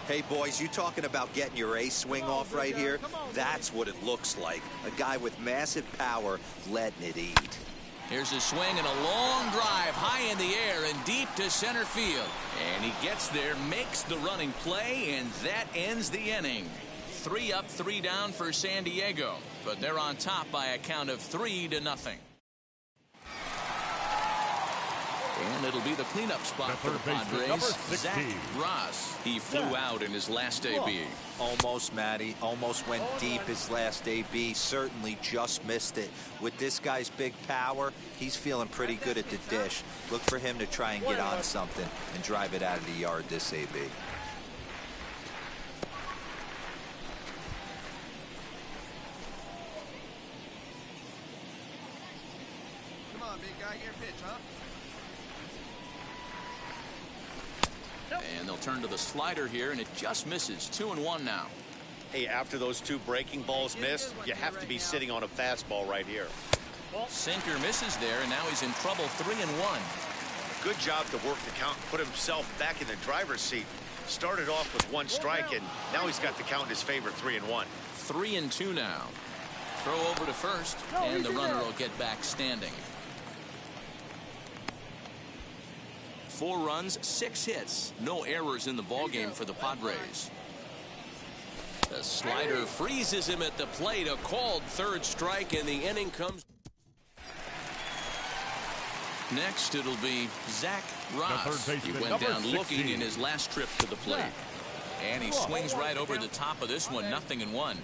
Hey, boys, you talking about getting your ace swing off right here? That's what it looks like. A guy with massive power letting it eat. Here's a swing and a long drive high in the air and deep to center field. And he gets there, makes the running play, and that ends the inning. 3 up, 3 down for San Diego. But they're on top by a count of 3-0. And it'll be the cleanup spot for the Padres. Zach Ross. He flew out in his last AB. Almost, Matty. Almost went deep his last AB. Certainly just missed it. With this guy's big power, he's feeling pretty good at the dish. Look for him to try and get on something and drive it out of the yard this AB. Come on, big guy, your pitch, huh? And they'll turn to the slider here, and it just misses. 2-1 now. Hey, after those 2 breaking balls missed, you have to be sitting on a fastball right here. Sinker misses there, and now he's in trouble. 3-1. Good job to work the count, put himself back in the driver's seat. Started off with 1 strike, and now he's got the count in his favor, 3-1. 3-2 now. Throw over to first, and the runner will get back standing. 4 runs, 6 hits, no errors in the ballgame for the Padres. The slider freezes him at the plate. A called 3rd strike, and the inning comes. Next, it'll be Zach Ross. He went down looking in his last trip to the plate. And he swings right over the top of this one, 0-1.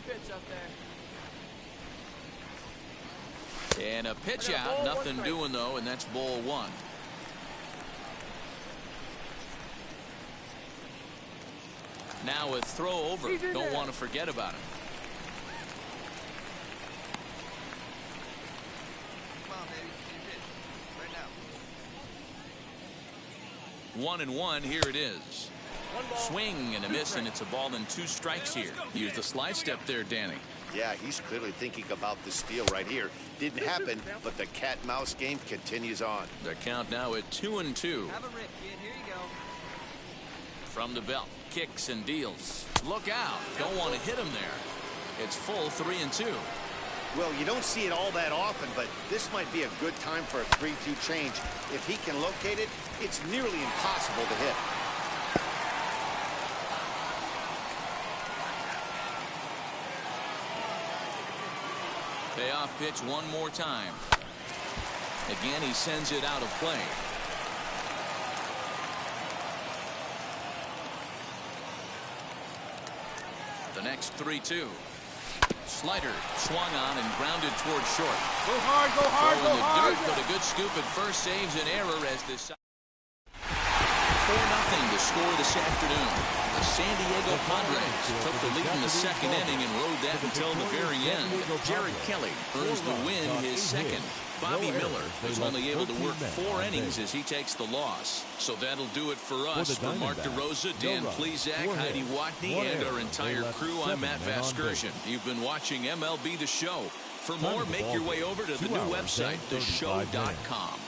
And a pitch out, nothing doing though, and that's ball 1. Now a throw over. Don't want to forget about him. Come on, baby. Right now. 1-1. Here it is. Swing and a miss, and it's a ball and 2 strikes here. Use the slide step there, Danny. Yeah, he's clearly thinking about the steal right here. Didn't happen, but the cat-mouse game continues on. The count now at 2-2. Have a rip, kid. Here you go. From the belt, kicks and deals. Look out. Don't want to hit him there. It's full 3-2. Well, you don't see it all that often, but this might be a good time for a 3-2 change. If he can locate it, it's nearly impossible to hit. Payoff pitch one more time. Again, he sends it out of play. The next 3-2. Slider swung on and grounded toward short. Go hard, go hard, Throw go in the hard. dirt, but a good scoop at first saves an error as this 4-0 to score this afternoon. The San Diego Padres took the lead in the 2nd inning and rode that until the very end. Jared Kelly earns the win, his 2nd. Bobby Miller was only able to work 4 innings as he takes the loss. So that'll do it for us. For Mark DeRosa, Dan Plesac, Heidi Watney, and our entire crew, I'm Matt Vasgersian. You've been watching MLB The Show. For more, make your way over to the new website, theshow.com.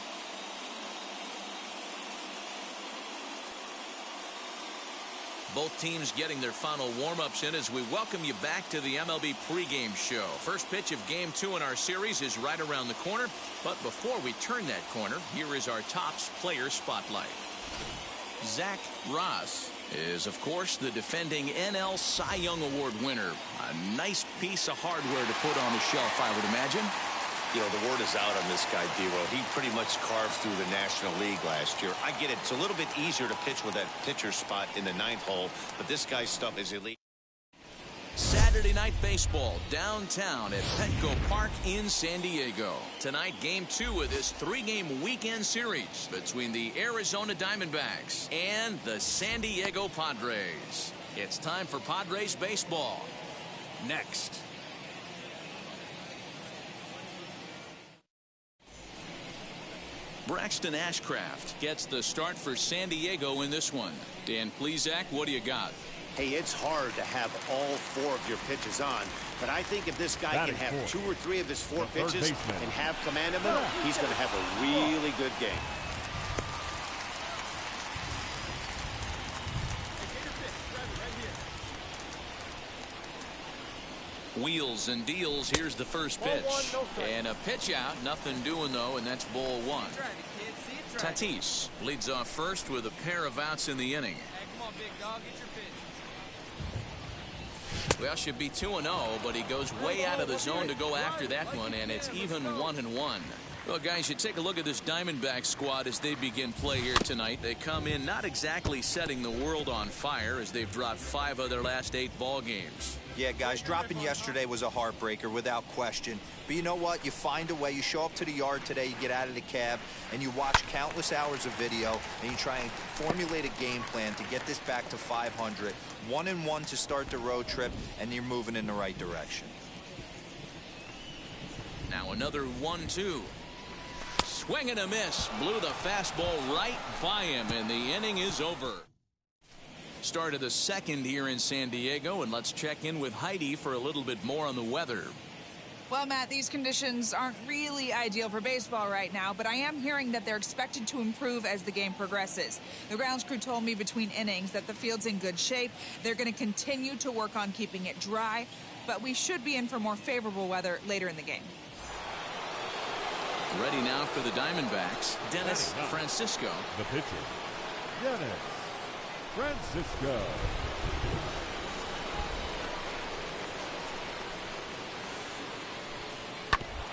Both teams getting their final warm-ups in as we welcome you back to the MLB pregame show. First pitch of Game 2 in our series is right around the corner. But before we turn that corner, here is our Topps player spotlight. Zach Ross is, of course, the defending NL Cy Young Award winner. A nice piece of hardware to put on the shelf, I would imagine. You know, the word is out on this guy, D-Roll. He pretty much carved through the National League last year. I get it. It's a little bit easier to pitch with that pitcher spot in the 9th hole, but this guy's stuff is elite. Saturday night baseball downtown at Petco Park in San Diego. Tonight, Game 2 of this 3-game weekend series between the Arizona Diamondbacks and the San Diego Padres. It's time for Padres baseball. Next. Braxton Ashcraft gets the start for San Diego in this one. Dan Plesac, what do you got? Hey, it's hard to have all 4 of your pitches on, but I think if this guy can have 2 or 3 of his 4 pitches and have command of them, he's going to have a really good game. Wheels and deals. Here's the first pitch. And a pitch out. Nothing doing, though, and that's ball 1. Tatis leads off first with a pair of outs in the inning. Well, should be 2-0, but he goes way out of the zone to go after that one, and it's even 1-1. Well, guys, you take a look at this Diamondback squad as they begin play here tonight. They come in not exactly setting the world on fire as they've dropped 5 of their last 8 ball games. Yeah, guys, dropping yesterday was a heartbreaker without question. But you know what? You find a way. You show up to the yard today, you get out of the cab, and you watch countless hours of video, and you try and formulate a game plan to get this back to 500. 1-1 to start the road trip, and you're moving in the right direction. Now another 1-2. Swing and a miss. Blew the fastball right by him, and the inning is over. Start of the 2nd here in San Diego, and let's check in with Heidi for a little bit more on the weather. Well, Matt, these conditions aren't really ideal for baseball right now, but I am hearing that they're expected to improve as the game progresses. The grounds crew told me between innings that the field's in good shape. They're going to continue to work on keeping it dry, but we should be in for more favorable weather later in the game. Ready now for the Diamondbacks, Dennis Francisco. The pitcher, Dennis Francisco.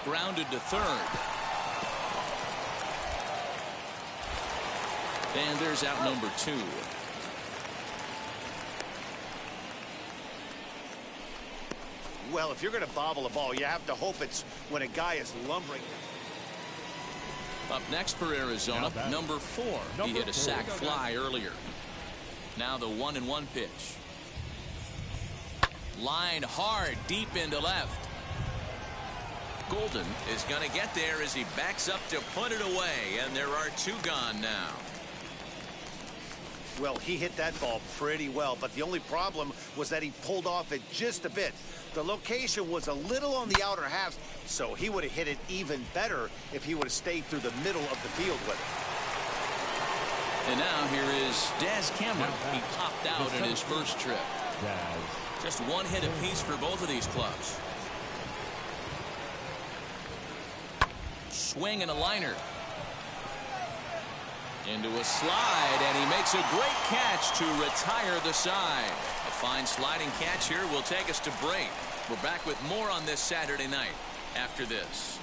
Grounded to third. And there's out number 2. Well, if you're going to bobble a ball, you have to hope it's when a guy is lumbering. Up next for Arizona, number 4. He hit a sac fly earlier. Now the 1-1 pitch. Line hard, deep into left. Golden is going to get there as he backs up to put it away, and there are 2 gone now. Well, he hit that ball pretty well, but the only problem was that he pulled off it just a bit. The location was a little on the outer half, so he would have hit it even better if he would have stayed through the middle of the field with it. And now here is Des Cameron. He popped out in his first trip. Just 1 hit apiece for both of these clubs. Swing and a liner. Into a slide, and he makes a great catch to retire the side. A fine sliding catch here will take us to break. We're back with more on this Saturday night after this.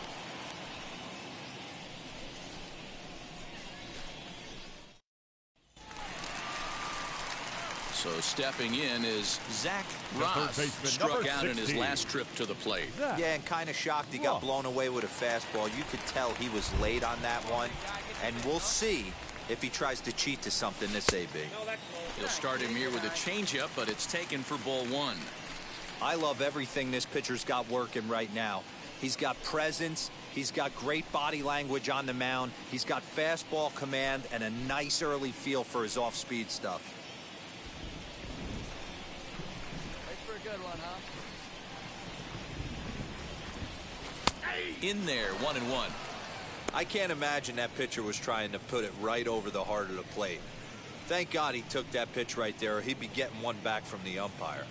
So stepping in is Zach Ross. Struck out in his last trip to the plate. Yeah, and kind of shocked he got blown away with a fastball. You could tell he was late on that one. And we'll see if he tries to cheat to something this AB. He'll start him here with a changeup, but it's taken for ball 1. I love everything this pitcher's got working right now. He's got presence. He's got great body language on the mound. He's got fastball command and a nice early feel for his off-speed stuff. Good one, huh? In there, 1-1. I can't imagine that pitcher was trying to put it right over the heart of the plate. Thank God he took that pitch right there, or he'd be getting one back from the umpire.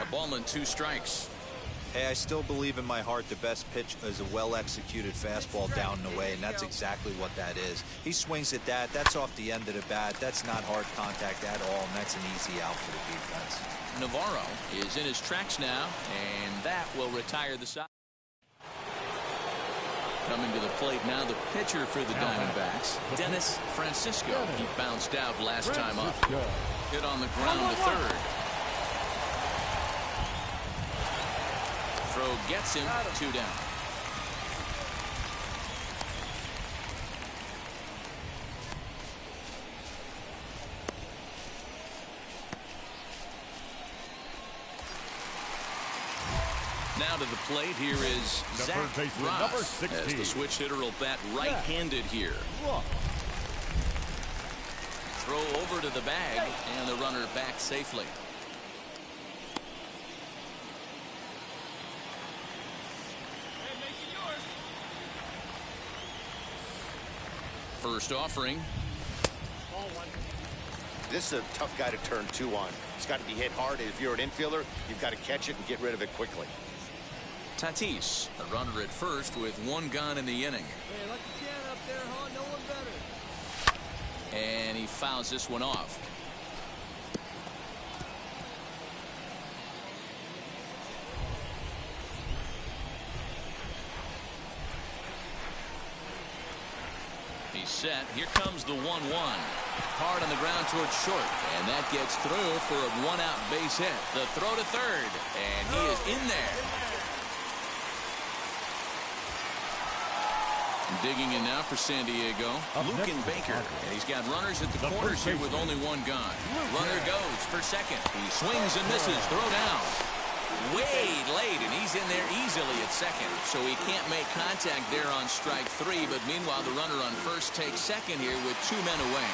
A ball and 2 strikes. Hey, I still believe in my heart the best pitch is a well-executed fastball down and away, and that's exactly what that is. He swings at that. That's off the end of the bat. That's not hard contact at all, and that's an easy out for the defense. Navarro is in his tracks now, and that will retire the side. Coming to the plate now, the pitcher for the Diamondbacks, Dennis Francisco. He bounced out last time up. Hit on the ground to third. Throw gets him, 2 down. Now to the plate, here is Zach Ross, as the switch hitter will bat right-handed here. Throw over to the bag, and the runner back safely. First offering. This is a tough guy to turn 2 on. It's got to be hit hard. If you're an infielder, you've got to catch it and get rid of it quickly. Tatis, the runner at first with 1 gone in the inning. Hey, let the can up there, huh? No one better. And he fouls this one off. He's set. Here comes the 1-1. Hard on the ground towards short. And that gets through for a 1-out base hit. The throw to third. And he is in there. Digging in now for San Diego, Luken Baker. And he's got runners at the corners here with only 1 gone. Runner goes for second. He swings and misses. Throw down. way late, and he's in there easily at second. So he can't make contact there on strike 3, but meanwhile the runner on first takes second here with 2 men away.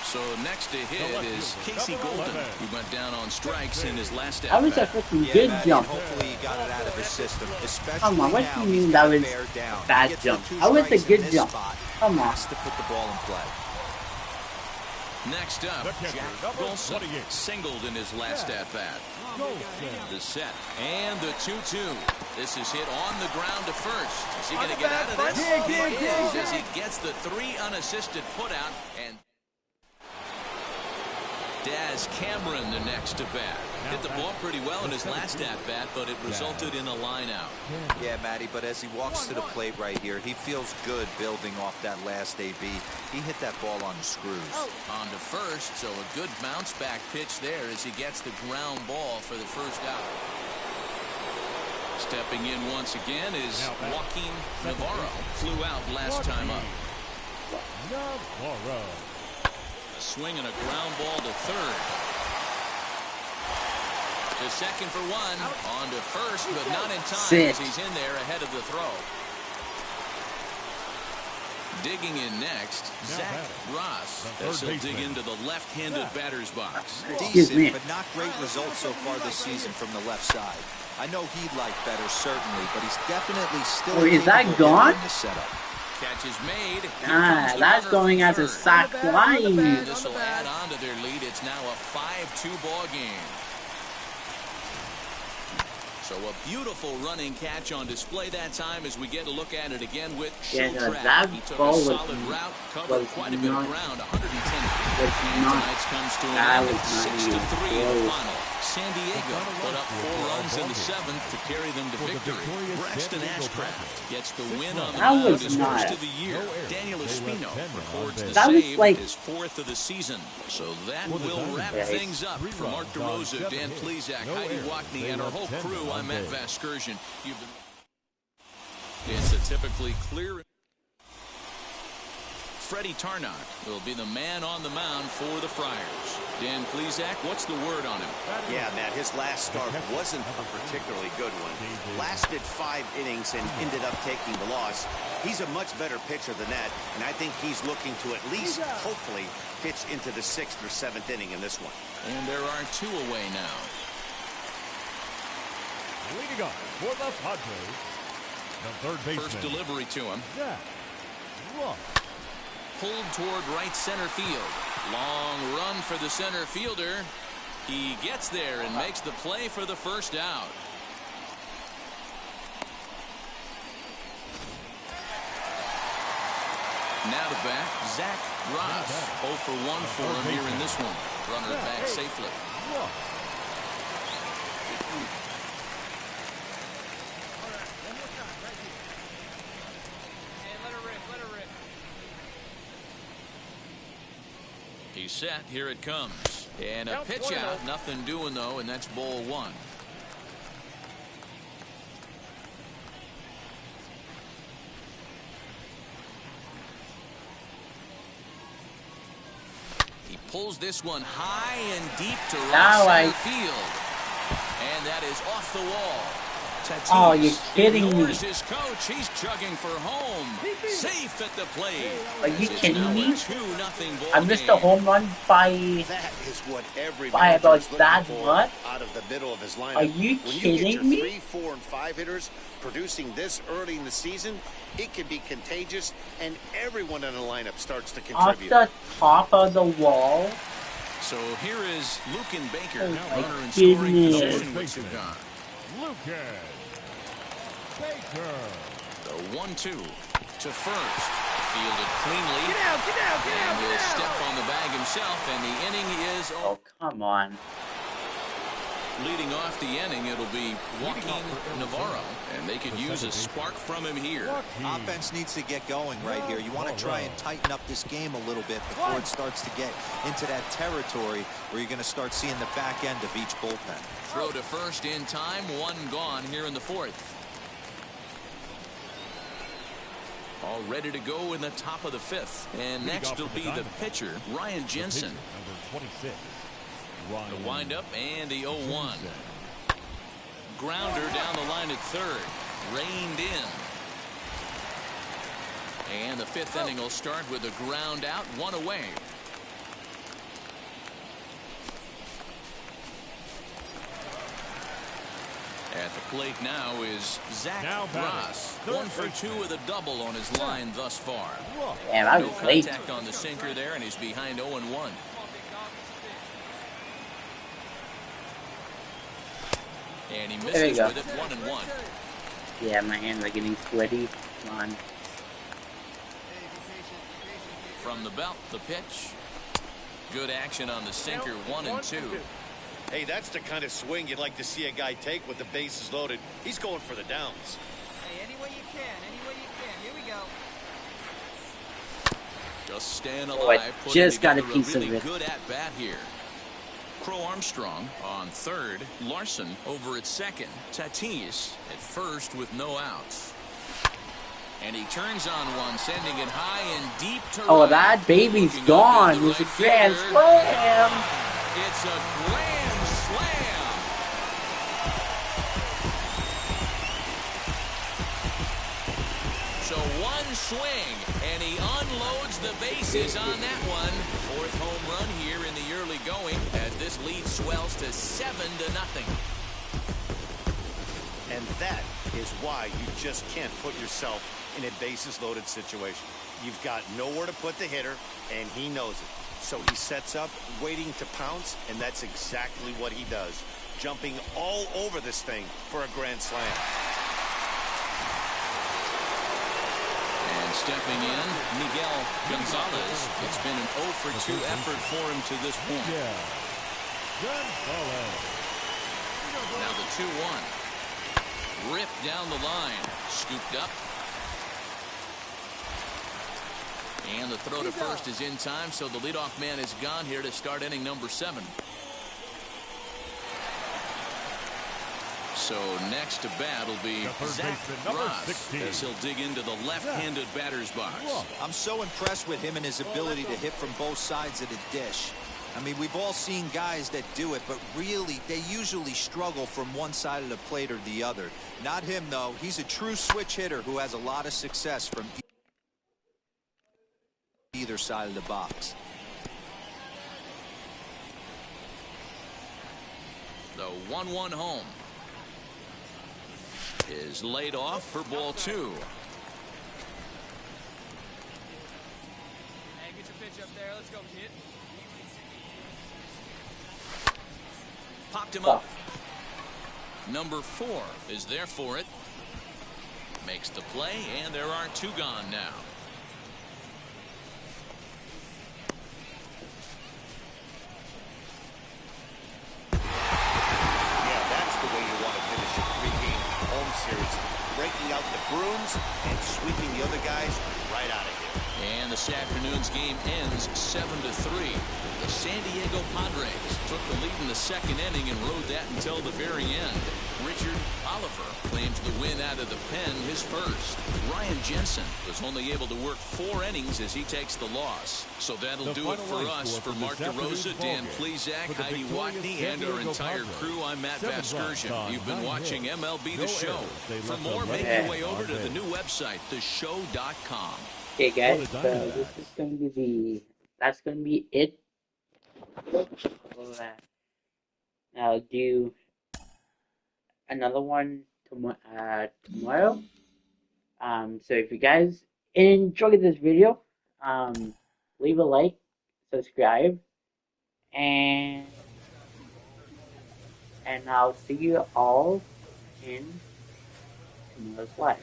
So next to hit is Casey Golden, who went down on strikes in his last That was a at-bat. freaking good jump. Hopefully he got it out of his system, especially Come on, what now do you he's mean got that to was bear down. a bad He gets jump? the 2 That was a strikes in good this jump. spot. Come on. Has to put the ball in play. Next up, Jack Golson singled in his last at-bat. The set and the 2-2. This is hit on the ground to first. Is he going to get out of this? He is, as he gets the 3 unassisted putout. And Daz Cameron the next to bat. Hit the ball pretty well in his last at-bat, but it resulted in a line out. Yeah, Matty, but as he walks to the plate right here, he feels good building off that last AB. He hit that ball on the screws. On to first, so a good bounce back pitch there as he gets the ground ball for the first out. Stepping in once again is Joaquin Navarro. Flew out last time up. Navarro. Swing and a ground ball to third. To second for 1. On to first, but not in time as he's in there ahead of the throw. Digging in next, Zach Ross, as he'll dig into the left-handed batter's box. Decent, but not great results so far this season from the left side. I know he'd like better, certainly, but he's definitely still. Oh, is that gone? In the setup. Catch is made. Ah, that's going as a sac fly. This will add on to their lead. It's now a 5-2 ball game. So a beautiful running catch on display that time as we get a look at it again with Showtrack. That He took ball a was solid route, covered quite a bit of ground, 110 feet. Tonight's comes to an end at 6-3 in the final. San Diego put up 4 runs in the 7th to carry them to victory. Braxton Ashcraft gets the win on the mound, his first of the year. Daniel Espino records the save, his 4th of the season. So that will wrap things up. For Mark DeRosa, Dan Plesac, Heidi Wackney, and our whole crew, I'm Matt Vasgersian. It's a typically clear. Freddie Tarnok will be the man on the mound for the Friars. Dan Plesac, what's the word on him? Yeah, Matt, his last start wasn't a particularly good one. Lasted 5 innings and ended up taking the loss. He's a much better pitcher than that, and I think he's looking to at least, hopefully, pitch into the 6th or 7th inning in this one. And there are 2 away now. Leading up for the Padres, the third baseman. First delivery to him. Zach Ross. Pulled toward right center field. Long run for the center fielder. He gets there and makes the play for the first out. Now to bat, Zach Ross. 0 for 1 for him here in this one. Runner back safely. He's set. Here it comes. And a pitch out. Nothing doing, though, and that's ball 1. He pulls this one high and deep to right center field. And that is off the wall. Tatis, oh, you're kidding me. His coach. He's chugging for home. Safe at the plate. Are you kidding me? 2-0 ball I missed a home run by that is what every about that much. Out of the middle of his lineup. Are you when kidding you get your me? 3, 4, and 5 hitters producing this early in the season, it can be contagious, and everyone in the lineup starts to contribute. Off the top of the wall. So here is Lucan Baker, Oh runner in scoring goodness. position with 2 gone. Lucas Baker. The 1-2 to first. Fielded cleanly. Get out, get out, get out, And get will out. step on the bag himself, and the inning is Oh, come on. leading off the inning. It'll be Joaquin Navarro, and they could use a spark from him here. Offense needs to get going right here. You want to try and tighten up this game a little bit before it starts to get into that territory where you're going to start seeing the back end of each bullpen. Throw to first in time. 1 gone here in the 4th. All ready to go in the top of the 5th. And next will be the pitcher, Ryan Jensen. Number 26. The windup and the 0-1. grounder down the line at third. Reined in. And the fifth inning will start with a ground out, one away. At the plate now is Zach Ross. 1 for 2 with a double on his line thus far. Damn, I was no late. contact on the sinker there, and he's behind 0-1. And he misses with it, 1-1. Yeah, my hands are getting sweaty. Come on. From the belt, the pitch. Good action on the sinker, 1-2. Hey, that's the kind of swing you'd like to see a guy take with the bases loaded. He's going for the downs. Hey, any way you can, any way you can. Here we go. Just staying alive. I just got a really piece of it. Good at bat here. Crow Armstrong on third. Larson over at second. Tatis at first with no outs. And he turns on one, sending it high and deep to right. That baby's gone. It's a grand slam. It's a grand slam. So one swing, and he unloads the bases on that one. Fourth home run here in the early going as this lead swells to 7-0. And that is why you just can't put yourself in a bases loaded situation. You've got nowhere to put the hitter, and he knows it. So he sets up, waiting to pounce, and that's exactly what he does. Jumping all over this thing for a grand slam. And stepping in, Miguel Gonzalez. It's been an 0 for 2 effort for him to this point. Now the 2-1. Ripped down the line. Scooped up. And the throw to first is in time, so the leadoff man is gone here to start inning number 7. So next to bat will be Zach Ross as he'll dig into the left-handed batter's box. I'm so impressed with him and his ability to hit from both sides of the dish. I mean, we've all seen guys that do it, but really, they usually struggle from one side of the plate or the other. Not him, though. He's a true switch hitter who has a lot of success from either side of the box. The 1-1 home is laid off for ball 2. Hey, get your pitch up there. Let's go, kid. Popped him up. Number 4 is there for it. Makes the play, and there are 2 gone now. Series, breaking out the brooms and sweeping the other guys right out of here. And this afternoon's game ends 7-3. The San Diego Padres took the lead in the second inning and rode that until the very end. Richard Oliver claims the win out of the pen, his first. Ryan Jensen was only able to work 4 innings as he takes the loss. So that'll do it for us. For Mark DeRosa, Dan Plezak, Heidi Watney, and our entire crew, I'm Matt Vasgersian. You've been watching MLB The Show. For more, make your way over to the new website, theshow.com. Okay, guys, so this is going to be that's going to be it. I'll do another one tomorrow. So if you guys enjoyed this video, leave a like, subscribe, and I'll see you all in tomorrow's live.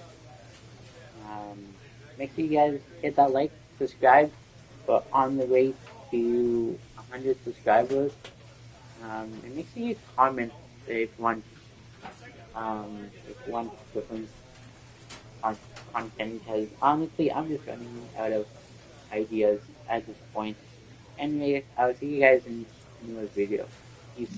Make sure you guys hit that like, subscribe. We're on the way to 100 subscribers. And make sure you comment if you want different content, because honestly, I'm just running out of ideas at this point. Anyway, I'll see you guys in the next video. Peace.